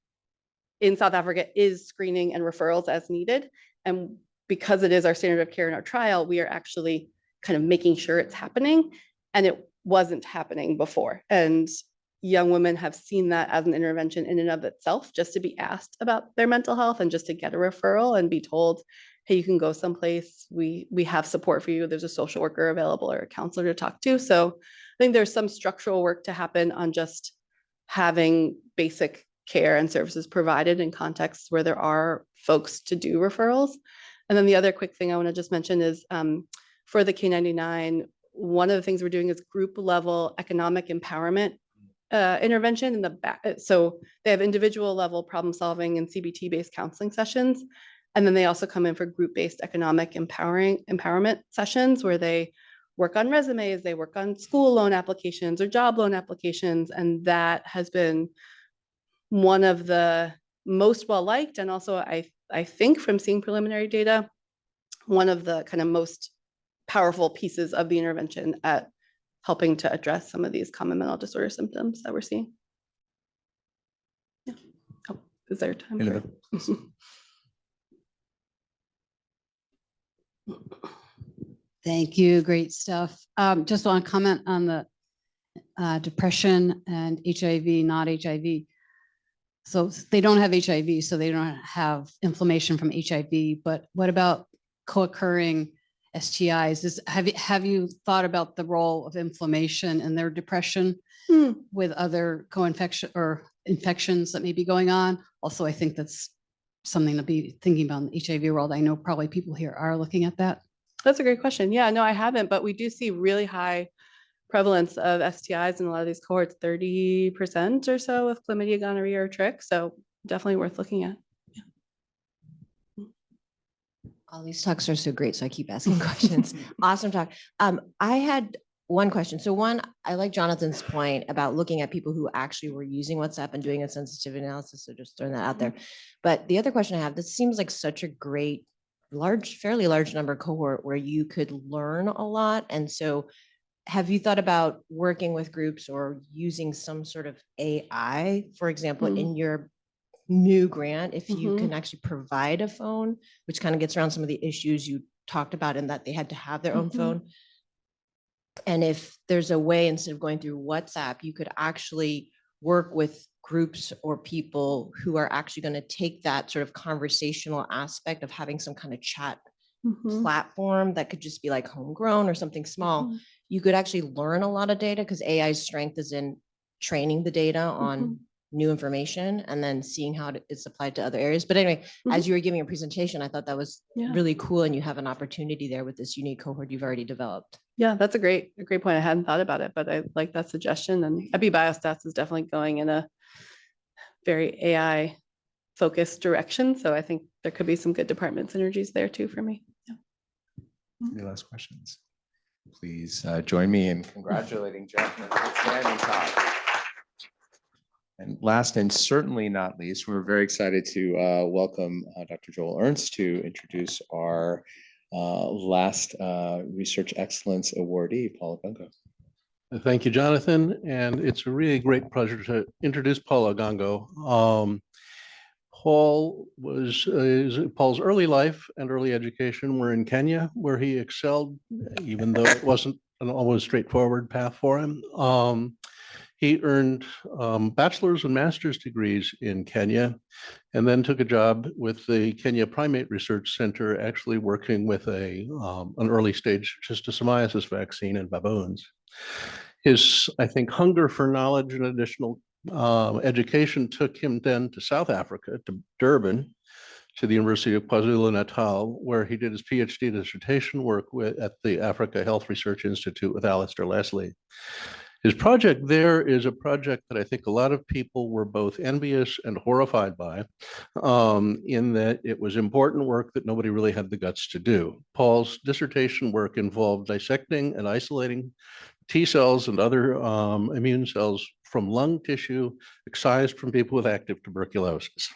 in South Africa is screening and referrals as needed. And because it is our standard of care in our trial, we are actually kind of making sure it's happening, and it wasn't happening before. And young women have seen that as an intervention in and of itself, just to be asked about their mental health and just to get a referral and be told, hey, you can go someplace, we have support for you, there's a social worker available or a counselor to talk to. So I think there's some structural work to happen on just having basic care and services provided in contexts where there are folks to do referrals. And then the other quick thing I want to just mention is for the K99, one of the things we're doing is group level economic empowerment intervention in the back. So they have individual level problem solving and CBT based counseling sessions. And then they also come in for group-based economic empowerment sessions where they work on resumes, they work on school loan applications or job loan applications. And that has been one of the most well-liked, and also I think from seeing preliminary data, one of the kind of most powerful pieces of the intervention at helping to address some of these common mental disorder symptoms that we're seeing. Yeah. Oh, is there time? Thank you. Great stuff. Just want to comment on the depression and HIV, not HIV. So they don't have HIV, so they don't have inflammation from HIV. But what about co-occurring STIs? Have you thought about the role of inflammation in their depression with other co-infection or infections that may be going on? Also, I think that's something to be thinking about in the HIV world. I know probably people here are looking at that. That's a great question. Yeah, no, I haven't, but we do see really high prevalence of STIs in a lot of these cohorts, 30% or so with chlamydia, gonorrhea, or trich. So definitely worth looking at. Yeah. All these talks are so great, so I keep asking questions. Awesome talk. I had one question. So one, I like Jonathan's point about looking at people who actually were using WhatsApp and doing a sensitivity analysis. So just throwing that out there. But the other question I have, this seems like such a great, fairly large number cohort where you could learn a lot. And so have you thought about working with groups or using some sort of AI, for example, in your new grant, if you can actually provide a phone, which kind of gets around some of the issues you talked about in that they had to have their own phone. And if there's a way, instead of going through WhatsApp, you could actually work with groups or people who are actually going to take that sort of conversational aspect of having some kind of chat platform that could just be like homegrown or something small. You could actually learn a lot of data because AI's strength is in training the data on new information and then seeing how it's applied to other areas. But anyway, as you were giving a presentation, I thought that was really cool. And you have an opportunity there with this unique cohort you've already developed. Yeah, that's a great point. I hadn't thought about it, but I like that suggestion. And EpiBiostats is definitely going in a very AI focused direction. So I think there could be some good department synergies there too for me. Yeah. Any last questions? Please join me in congratulating Jeff on an outstanding talk. And last and certainly not least, we're very excited to welcome Dr. Joel Ernst to introduce our last Research Excellence awardee, Paula Gongo. Thank you, Jonathan. And it's a really great pleasure to introduce Paula Gongo. Paul's early life and early education were in Kenya, where he excelled, even though it wasn't an always straightforward path for him. He earned bachelor's and master's degrees in Kenya, and then took a job with the Kenya Primate Research Center, actually working with an early stage schistosomiasis vaccine in baboons. His, I think, hunger for knowledge and additional education took him then to South Africa, to Durban, to the University of KwaZulu-Natal, where he did his PhD dissertation work at the Africa Health Research Institute with Alistair Leslie. His project there is a project that I think a lot of people were both envious and horrified by, in that it was important work that nobody really had the guts to do. Paul's dissertation work involved dissecting and isolating T cells and other immune cells from lung tissue excised from people with active tuberculosis.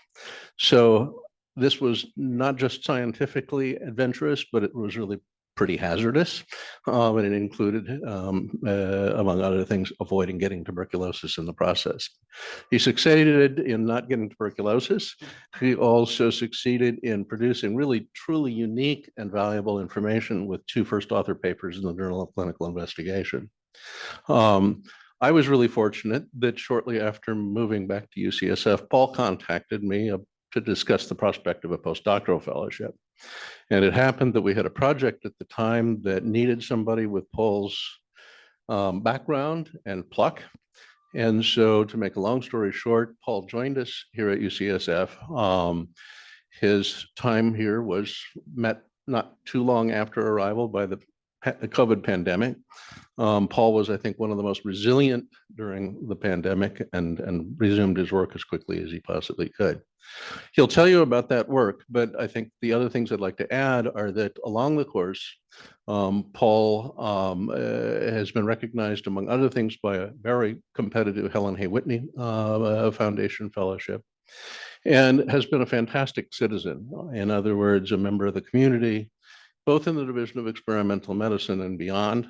So this was not just scientifically adventurous, but it was really pretty hazardous. And it included, among other things, avoiding getting tuberculosis in the process. He succeeded in not getting tuberculosis. He also succeeded in producing really truly unique and valuable information with 2 first author papers in the Journal of Clinical Investigation. I was really fortunate that shortly after moving back to UCSF, Paul contacted me to discuss the prospect of a postdoctoral fellowship. And it happened that we had a project at the time that needed somebody with Paul's background and pluck. And so, to make a long story short, Paul joined us here at UCSF. His time here was met not too long after arrival by the COVID pandemic. Paul was, I think, one of the most resilient during the pandemic and resumed his work as quickly as he possibly could. He'll tell you about that work, but I think the other things I'd like to add are that along the course, Paul has been recognized, among other things, by a very competitive Helen Hay Whitney Foundation Fellowship, and has been a fantastic citizen. In other words, a member of the community, both in the Division of Experimental Medicine and beyond.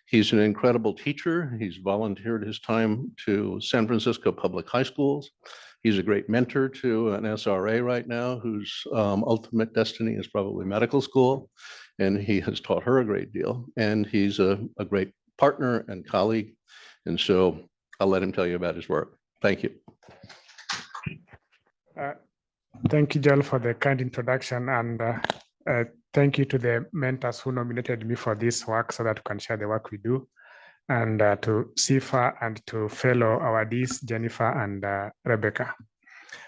He's an incredible teacher. He's volunteered his time to San Francisco public high schools. He's a great mentor to an SRA right now, whose ultimate destiny is probably medical school. And he has taught her a great deal. And he's a great partner and colleague. And so I'll let him tell you about his work. Thank you. Thank you, Joel, for the kind introduction. And thank you to the mentors who nominated me for this work so that we can share the work we do, and to SIFA and to fellow awardees, Jennifer and Rebecca.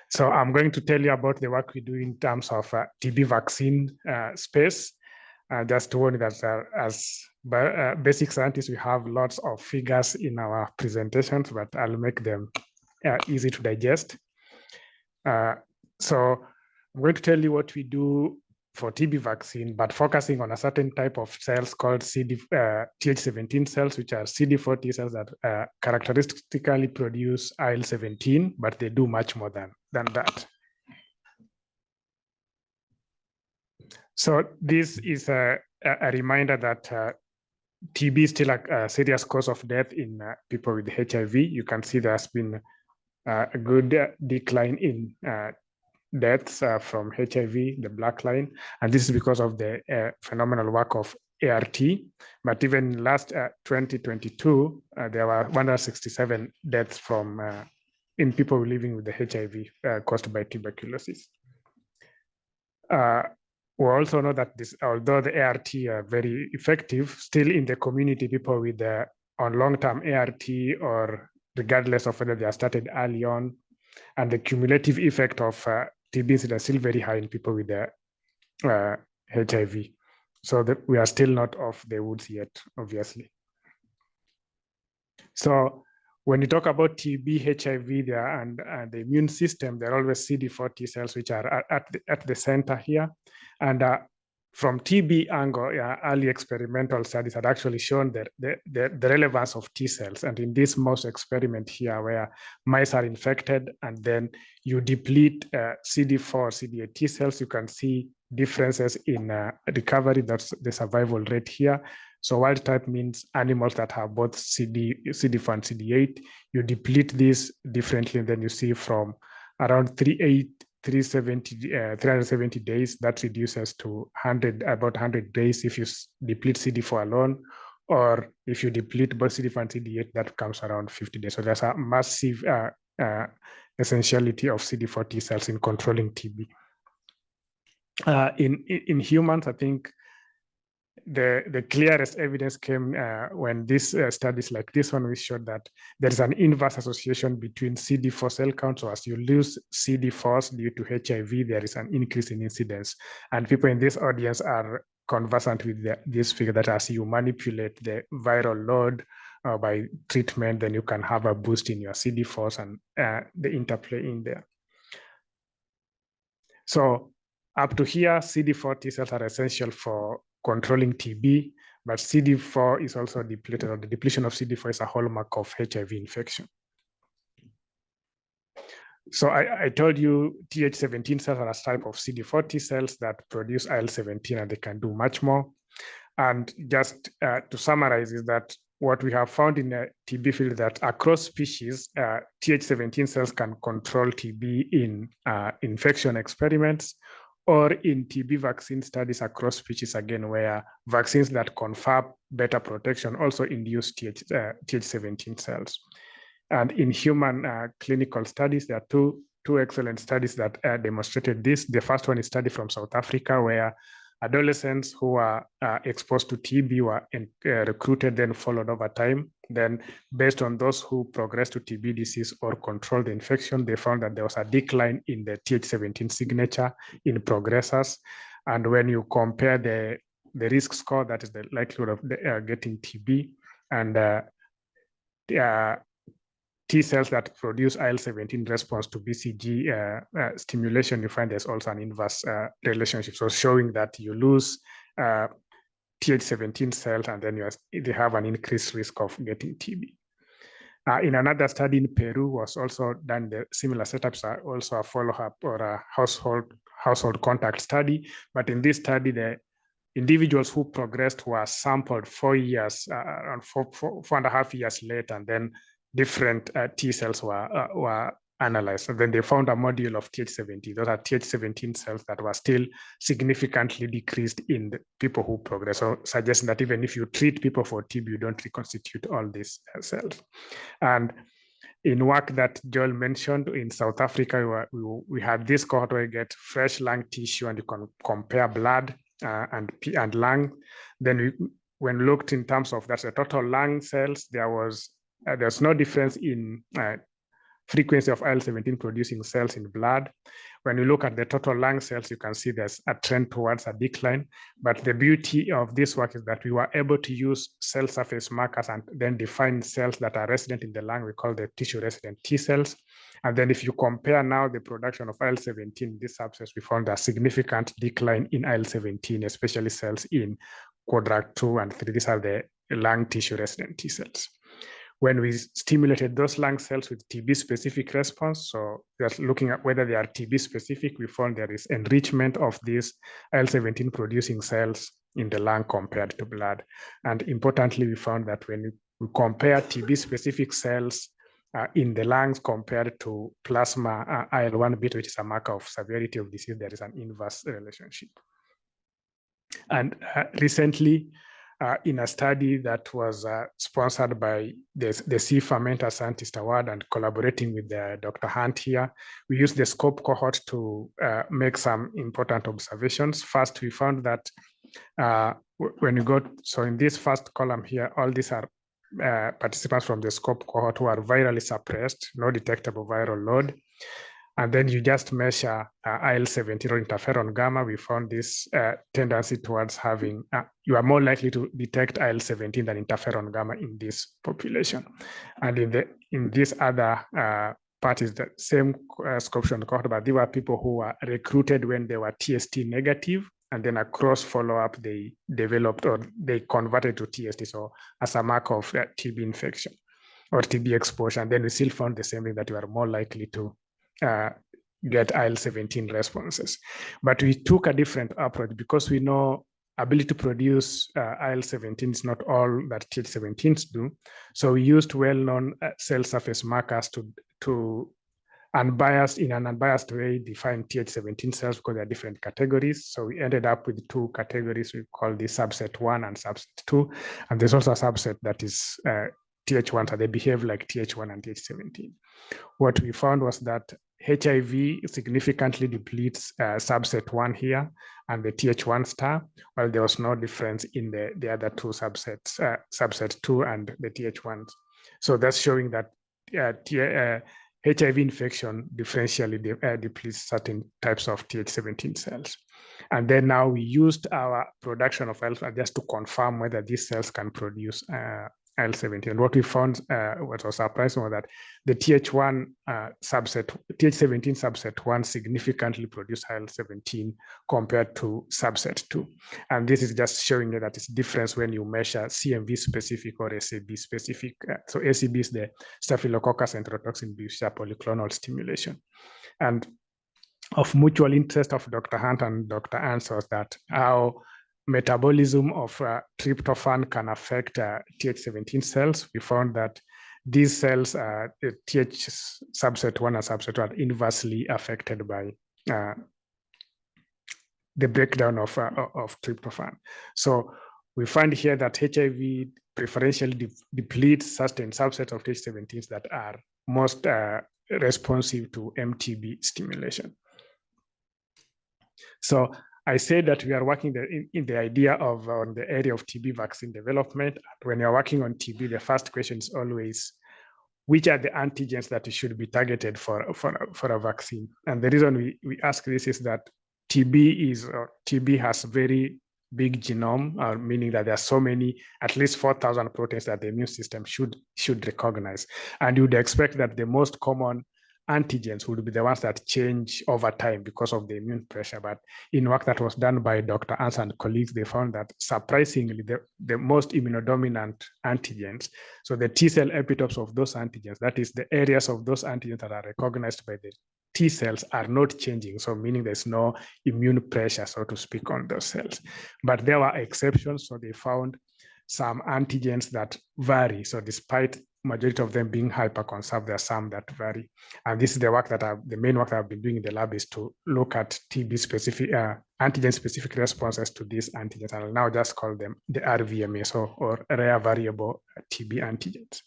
So I'm going to tell you about the work we do in terms of TB vaccine space. Just to warn you that as basic scientists, we have lots of figures in our presentations, but I'll make them easy to digest. So I'm going to tell you what we do for TB vaccine, but focusing on a certain type of cells called Th17 cells, which are CD4 T cells that characteristically produce IL-17, but they do much more than that. So this is a reminder that TB is still a serious cause of death in people with HIV. You can see there's been a good decline in deaths from HIV, the black line, and this is because of the phenomenal work of ART. But even last 2022, there were 167 deaths from in people living with the HIV caused by tuberculosis. We also know that although the ART are very effective, still in the community, people with on long-term ART, or regardless of whether they are started early on, and the cumulative effect of TB is still very high in people with HIV. So that we are still not off the woods yet, obviously. So when you talk about TB, HIV, and the immune system, there are always CD4 T cells, which are at the center here. And from TB angle, early experimental studies had actually shown that the relevance of T cells. And in this mouse experiment here, where mice are infected and then you deplete CD4, CD8 T cells, you can see differences in recovery. That's the survival rate here. So wild type means animals that have both CD4 and CD8. You deplete these differently, and then you see from around 370 days, that reduces to about 100 days if you deplete CD4 alone, or if you deplete both CD4 and CD8, that comes around 50 days. So there's a massive essentiality of CD4 T cells in controlling TB. In humans, I think the clearest evidence came when these studies like this one, we showed that there is an inverse association between CD4 cell count. So as you lose CD4s due to HIV, there is an increase in incidence. And people in this audience are conversant with this figure that as you manipulate the viral load by treatment, then you can have a boost in your CD4s and the interplay in there. So up to here, CD4 T cells are essential for controlling TB, but CD4 is also depleted, or the depletion of CD4 is a hallmark of HIV infection. So I told you Th17 cells are a type of CD4 T cells that produce IL-17, and they can do much more. And just to summarize is that what we have found in the TB field that across species, Th17 cells can control TB in infection experiments, or in TB vaccine studies across species, again, where vaccines that confer better protection also induce Th17 cells. And in human clinical studies, there are two excellent studies that demonstrated this. The first one is a study from South Africa, where adolescents who are exposed to TB were recruited, then followed over time. Then based on those who progressed to TB disease or controlled the infection, they found that there was a decline in the Th17 signature in progressors. And when you compare the risk score, that is the likelihood of getting TB, and T cells that produce IL-17 response to BCG stimulation, you find there's also an inverse relationship. So showing that you lose Th17 cells, and then they have an increased risk of getting TB. In another study in Peru was also done, the similar setups are also a follow-up or a household contact study. But in this study, the individuals who progressed were sampled 4 years, around 4.5 years later, and then different T cells were analyzed. And then they found a module of Th17. Those are Th17 cells that were still significantly decreased in the people who progress. So suggesting that even if you treat people for TB, you don't reconstitute all these cells. And in work that Joel mentioned in South Africa, we had this cohort where you get fresh lung tissue and you can compare blood and lung. Then when looked in terms of that's the total lung cells, there's no difference in frequency of IL-17 producing cells in blood. When you look at the total lung cells, you can see there's a trend towards a decline. But the beauty of this work is that we were able to use cell surface markers and then define cells that are resident in the lung. We call the tissue resident T cells. And then if you compare now the production of IL-17 in this subset, we found a significant decline in IL-17, especially cells in quadrant 2 and 3. These are the lung tissue resident T cells. When we stimulated those lung cells with TB-specific response, so just looking at whether they are TB-specific, we found there is enrichment of these IL-17 producing cells in the lung compared to blood. And importantly, we found that when we compare TB-specific cells in the lungs compared to plasma IL-1 beta, which is a marker of severity of disease, there is an inverse relationship. And recently, in a study that was sponsored by the CIFA Mentor Scientist Award and collaborating with Dr. Hunt here, we used the SCOPE cohort to make some important observations. First, we found that when you go, so in this first column here, all these are participants from the SCOPE cohort who are virally suppressed, no detectable viral load. And then you just measure IL-17 or interferon gamma. We found this tendency towards having, you are more likely to detect IL-17 than interferon gamma in this population. And in this other part is the same SCOPE cohort, but they were people who were recruited when they were TST negative and then across follow-up, they developed or they converted to TST, so as a mark of TB infection or TB exposure. And then we still found the same thing, that you are more likely to get IL-17 responses. But we took a different approach because we know ability to produce IL-17 is not all that Th17s do. So we used well-known cell surface markers to unbiased, in an unbiased way, define Th17 cells because they're different categories. So we ended up with two categories. We call the subset 1 and subset 2. And there's also a subset that is Th1, so they behave like Th1 and Th17. What we found was that HIV significantly depletes subset 1 here and the Th1 star, while there was no difference in the other two subsets, subset 2 and the Th1s. So that's showing that HIV infection differentially depletes certain types of Th17 cells. And then now we used our production of alpha just to confirm whether these cells can produce IL-17. And what we found, what was surprising, was that the Th1 subset, Th17 subset 1 significantly produced IL-17 compared to subset 2. And this is just showing you that it's difference when you measure CMV specific or SAB specific. So SAB is the Staphylococcus enterotoxin booster polyclonal stimulation. And of mutual interest of Dr. Hunt and Dr. Ernst was that how metabolism of tryptophan can affect Th17 cells. We found that these cells, Th subset 1 and subset 2, are inversely affected by the breakdown of tryptophan. So we find here that HIV preferentially depletes certain subsets of Th17s that are most responsive to MTB stimulation. So I said that we are working in the idea of on the area of TB vaccine development. When you're working on TB, the first question is always, which are the antigens that should be targeted for a vaccine? And the reason we ask this is that TB has very big genome, meaning that there are so many, at least 4,000 proteins that the immune system should recognize. And you would expect that the most common antigens would be the ones that change over time because of the immune pressure. But in work that was done by Dr. Ernst and colleagues, they found that surprisingly, the most immunodominant antigens, so the T cell epitopes of those antigens, that is the areas of those antigens that are recognized by the T cells, are not changing. So meaning there's no immune pressure, so to speak, on those cells. But there were exceptions. So they found some antigens that vary. So despite majority of them being hyperconserved, there are some that vary. And this is the work that the main work that I've been doing in the lab, is to look at TB specific, antigen specific responses to these antigens. And I'll now just call them the RVMS, or rare variable TB antigens.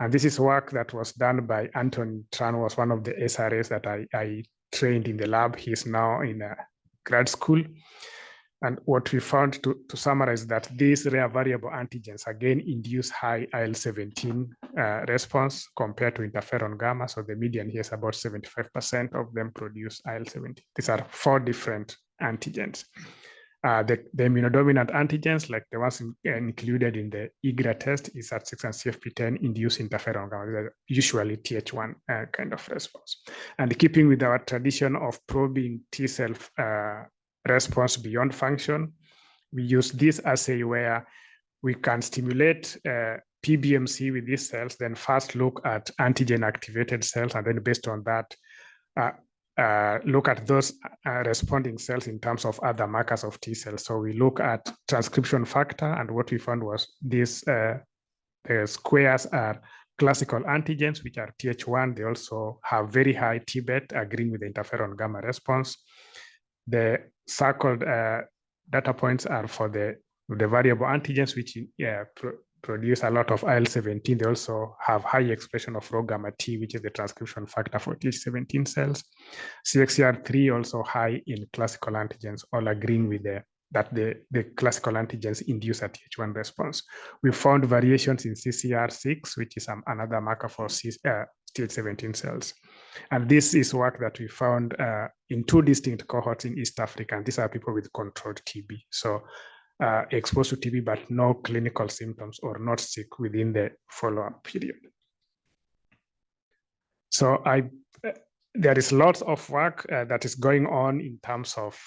And this is work that was done by Anton Tran, was one of the SRAs that I trained in the lab. He's now in a grad school. And what we found, to summarize, that these rare variable antigens again induce high IL-17 response compared to interferon gamma. So the median here is about 75% of them produce IL-17. These are 4 different antigens. The immunodominant antigens, like the ones included in the IGRA test, is at 6 and CFP10 induce interferon gamma. These are usually Th1 kind of response. And keeping with our tradition of probing T cell response beyond function, we use this assay where we can stimulate PBMC with these cells, then first look at antigen activated cells, and then based on that, look at those responding cells in terms of other markers of T cells. So we look at transcription factor, and what we found was these the squares are classical antigens, which are Th1. They also have very high T-bet, agreeing with the interferon gamma response. The circled data points are for the variable antigens, which produce a lot of IL-17. They also have high expression of rho gamma T, which is the transcription factor for Th17 cells. CXCR3 also high in classical antigens, all agreeing with that the classical antigens induce a Th1 response. We found variations in CCR6, which is another marker for Th17 cells. And this is work that we found in 2 distinct cohorts in East Africa. And these are people with controlled TB. So exposed to TB, but no clinical symptoms or not sick within the follow-up period. So there is lots of work that is going on in terms of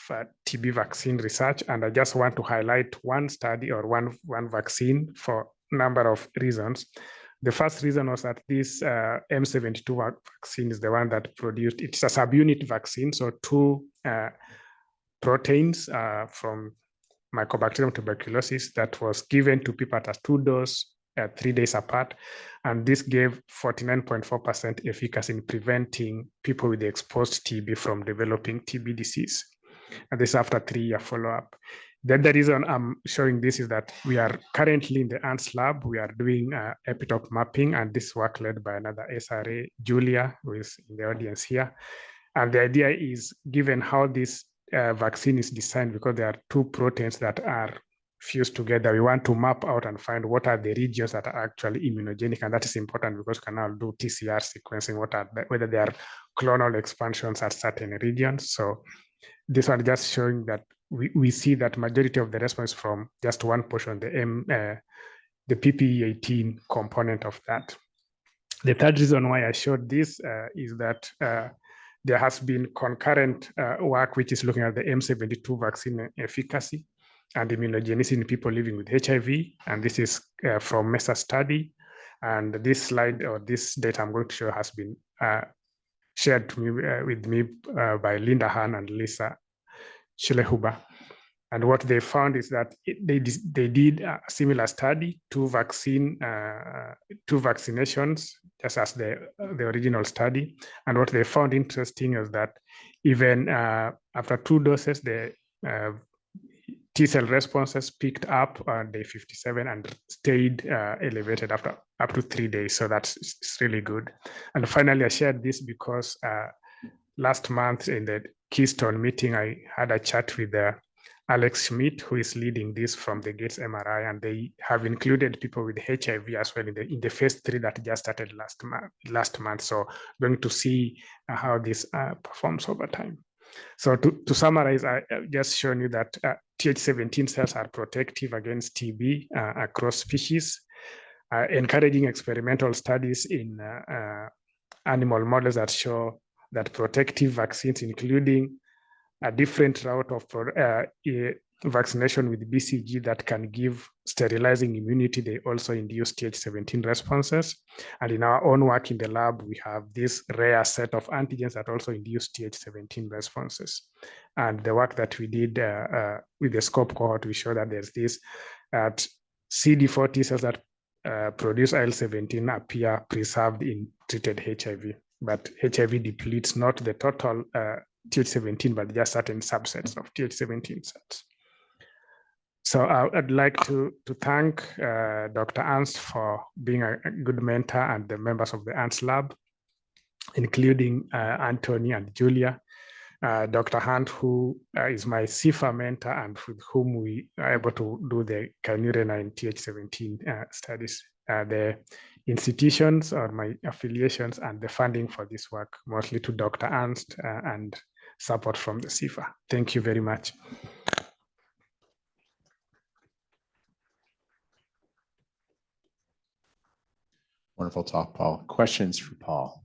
TB vaccine research, and I just want to highlight one study or one vaccine for a number of reasons. The first reason was that this M72 vaccine is the one that produced, it's a subunit vaccine, so two proteins from Mycobacterium tuberculosis that was given to people at a 2-dose 3 days apart. And this gave 49.4% efficacy in preventing people with exposed TB from developing TB disease. And this after 3-year follow-up. Then the reason I'm showing this is that we are currently in the ants lab, we are doing epitope mapping, and this work led by another SRA, Julia, who is in the audience here. And the idea is, given how this vaccine is designed, because there are two proteins that are fused together, we want to map out and find what are the regions that are actually immunogenic, and that is important because we can now do TCR sequencing, whether there are clonal expansions at certain regions. So this one just showing that we see that majority of the response from just one portion, the PPE18 component of that. The third reason why I showed this is that there has been concurrent work which is looking at the M72 vaccine efficacy and immunogenicity in people living with HIV, and this is from MESA study. And this slide or this data I'm going to show has been shared to me, with me by Linda Hahn and Lisa Schillehuber. And what they found is that they did a similar study, two vaccinations, just as the original study. And what they found interesting is that even after 2 doses, the T-cell responses picked up on day 57 and stayed elevated after up to 3 days. So that's really good. And finally, I shared this because last month in the Keystone meeting, I had a chat with Alex Schmidt, who is leading this from the Gates MRI, and they have included people with HIV as well in the phase 3 that just started last month. So going to see how this performs over time. So to summarize, I just shown you that Th17 cells are protective against TB across species, encouraging experimental studies in animal models that show that protective vaccines, including a different route of vaccination with BCG that can give sterilizing immunity, they also induce Th17 responses. And in our own work in the lab, we have this rare set of antigens that also induce Th17 responses. And the work that we did with the SCOPE cohort, we show that there's this CD4 T cells that produce IL-17 appear preserved in treated HIV, but HIV depletes not the total Th17, but just certain subsets of Th17 cells. So I'd like to thank Dr. Ernst for being a good mentor and the members of the Ernst Lab, including Anthony and Julia, Dr. Hunt, who is my CIFA mentor and with whom we are able to do the Canurena and Th17 studies, the institutions or my affiliations and the funding for this work, mostly to Dr. Ernst and support from the CIFA. Thank you very much. Wonderful talk, Paul. Questions for Paul?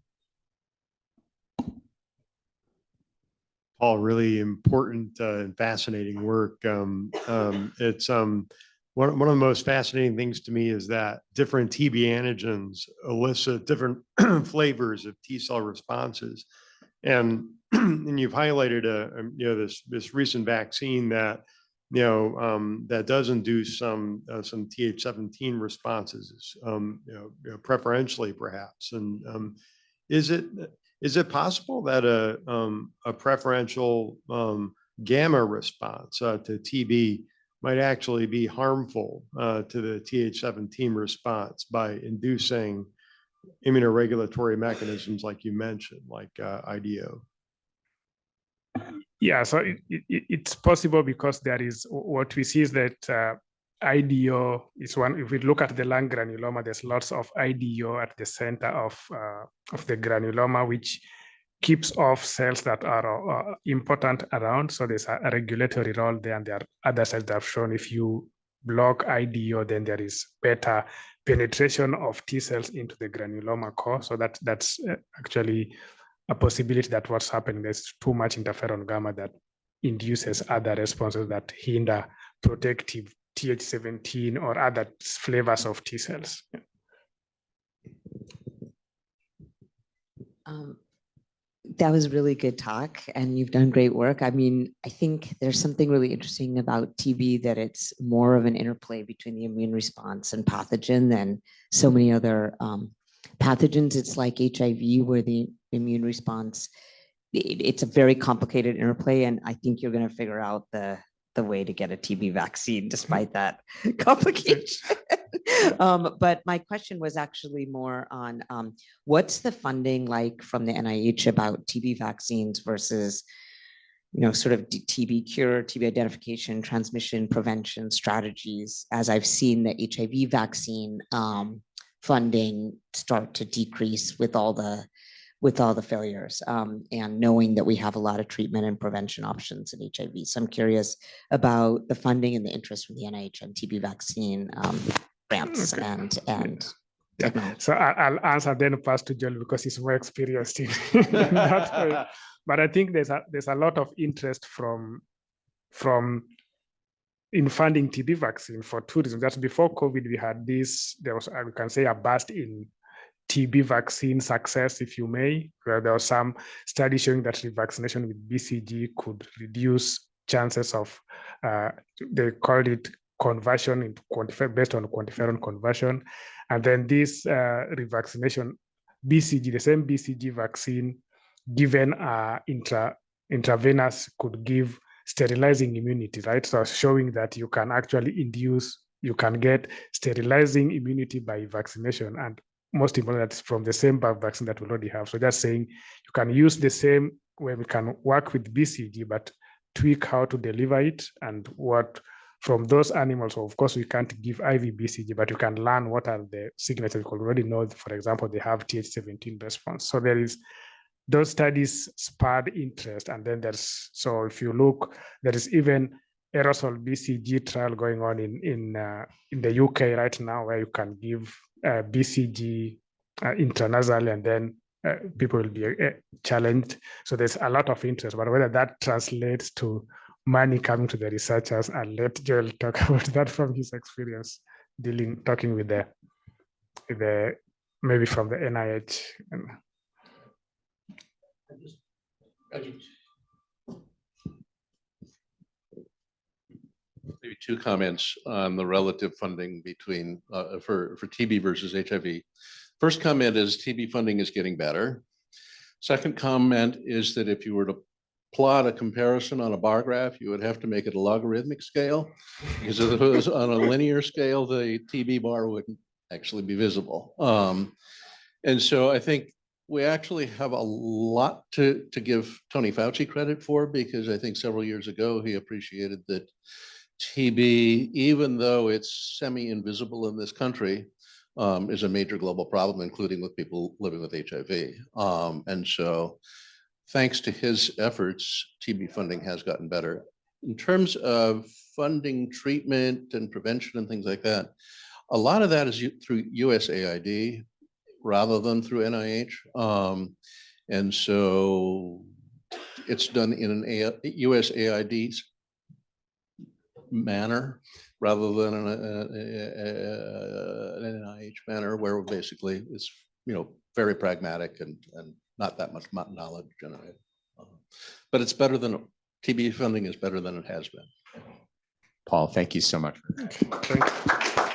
Paul, really important and fascinating work. It's one of the most fascinating things to me is that different TB antigens elicit different flavors of T cell responses, and you've highlighted this recent vaccine that that does induce some Th17 responses, preferentially perhaps. And is it possible that a preferential gamma response to TB might actually be harmful to the Th17 response by inducing immunoregulatory mechanisms like you mentioned, like IDO? Yeah, so it's possible because there is what we see is that IDO is one. If we look at the lung granuloma, there's lots of IDO at the center of the granuloma, which keeps off cells that are important around. So there's a regulatory role there, and there are other cells that have shown if you block IDO, then there is better penetration of T cells into the granuloma core. So that's actually a possibility that what's happening, there's too much interferon gamma that induces other responses that hinder protective Th17 or other flavors of T cells. That was really good talk, and you've done great work. I mean, I think there's something really interesting about TB, that it's more of an interplay between the immune response and pathogen than so many other pathogens. It's like HIV, where the immune response, it's a very complicated interplay, and I think you're going to figure out the way to get a TB vaccine despite that complication. But my question was actually more on what's the funding like from the NIH about TB vaccines versus, sort of TB cure, TB identification, transmission prevention strategies, as I've seen the HIV vaccine funding start to decrease with all the failures, and knowing that we have a lot of treatment and prevention options in HIV. So I'm curious about the funding and the interest from the NIH and TB vaccine grants and technology. So I'll answer, then pass to Joel because he's more experienced in that way. But I think there's a lot of interest from in funding TB vaccine for two reasons. That's before COVID, we had this, there was, we can say, a burst in TB vaccine success, if you may, where there was some study showing that revaccination with BCG could reduce chances of, they called it conversion into based on quantiferon conversion. And then this revaccination, BCG, the same BCG vaccine given intravenous could give sterilizing immunity, right? So showing that you can actually induce, you can get sterilizing immunity by vaccination, and most important, that's from the same vaccine that we already have. So just saying you can use the same way, we can work with BCG, but tweak how to deliver it and what from those animals. So of course, we can't give IV BCG, but you can learn what are the signatures. We already know, for example, they have Th17 response. So there is, those studies spurred interest. And then there's, so if you look, there is even aerosol BCG trial going on in the UK right now, where you can give BCG intranasally, and then people will be challenged. So there's a lot of interest, but whether that translates to money coming to the researchers, I'll let Joel talk about that from his experience talking with the maybe from the NIH. Maybe two comments on the relative funding between for TB versus HIV. First comment is TB funding is getting better. Second comment is that if you were to plot a comparison on a bar graph, you would have to make it a logarithmic scale, because if it was on a linear scale, the TB bar wouldn't actually be visible. And so I think we actually have a lot to give Tony Fauci credit for, because I think several years ago he appreciated that TB, even though it's semi-invisible in this country, is a major global problem, including with people living with HIV. And so thanks to his efforts, TB funding has gotten better. In terms of funding treatment and prevention and things like that, a lot of that is through USAID rather than through NIH. And so it's done in an USAID manner rather than an NIH manner, where basically it's very pragmatic and not that much knowledge generated. But it's better than, TB funding is better than it has been. Paul, thank you so much. Thank you.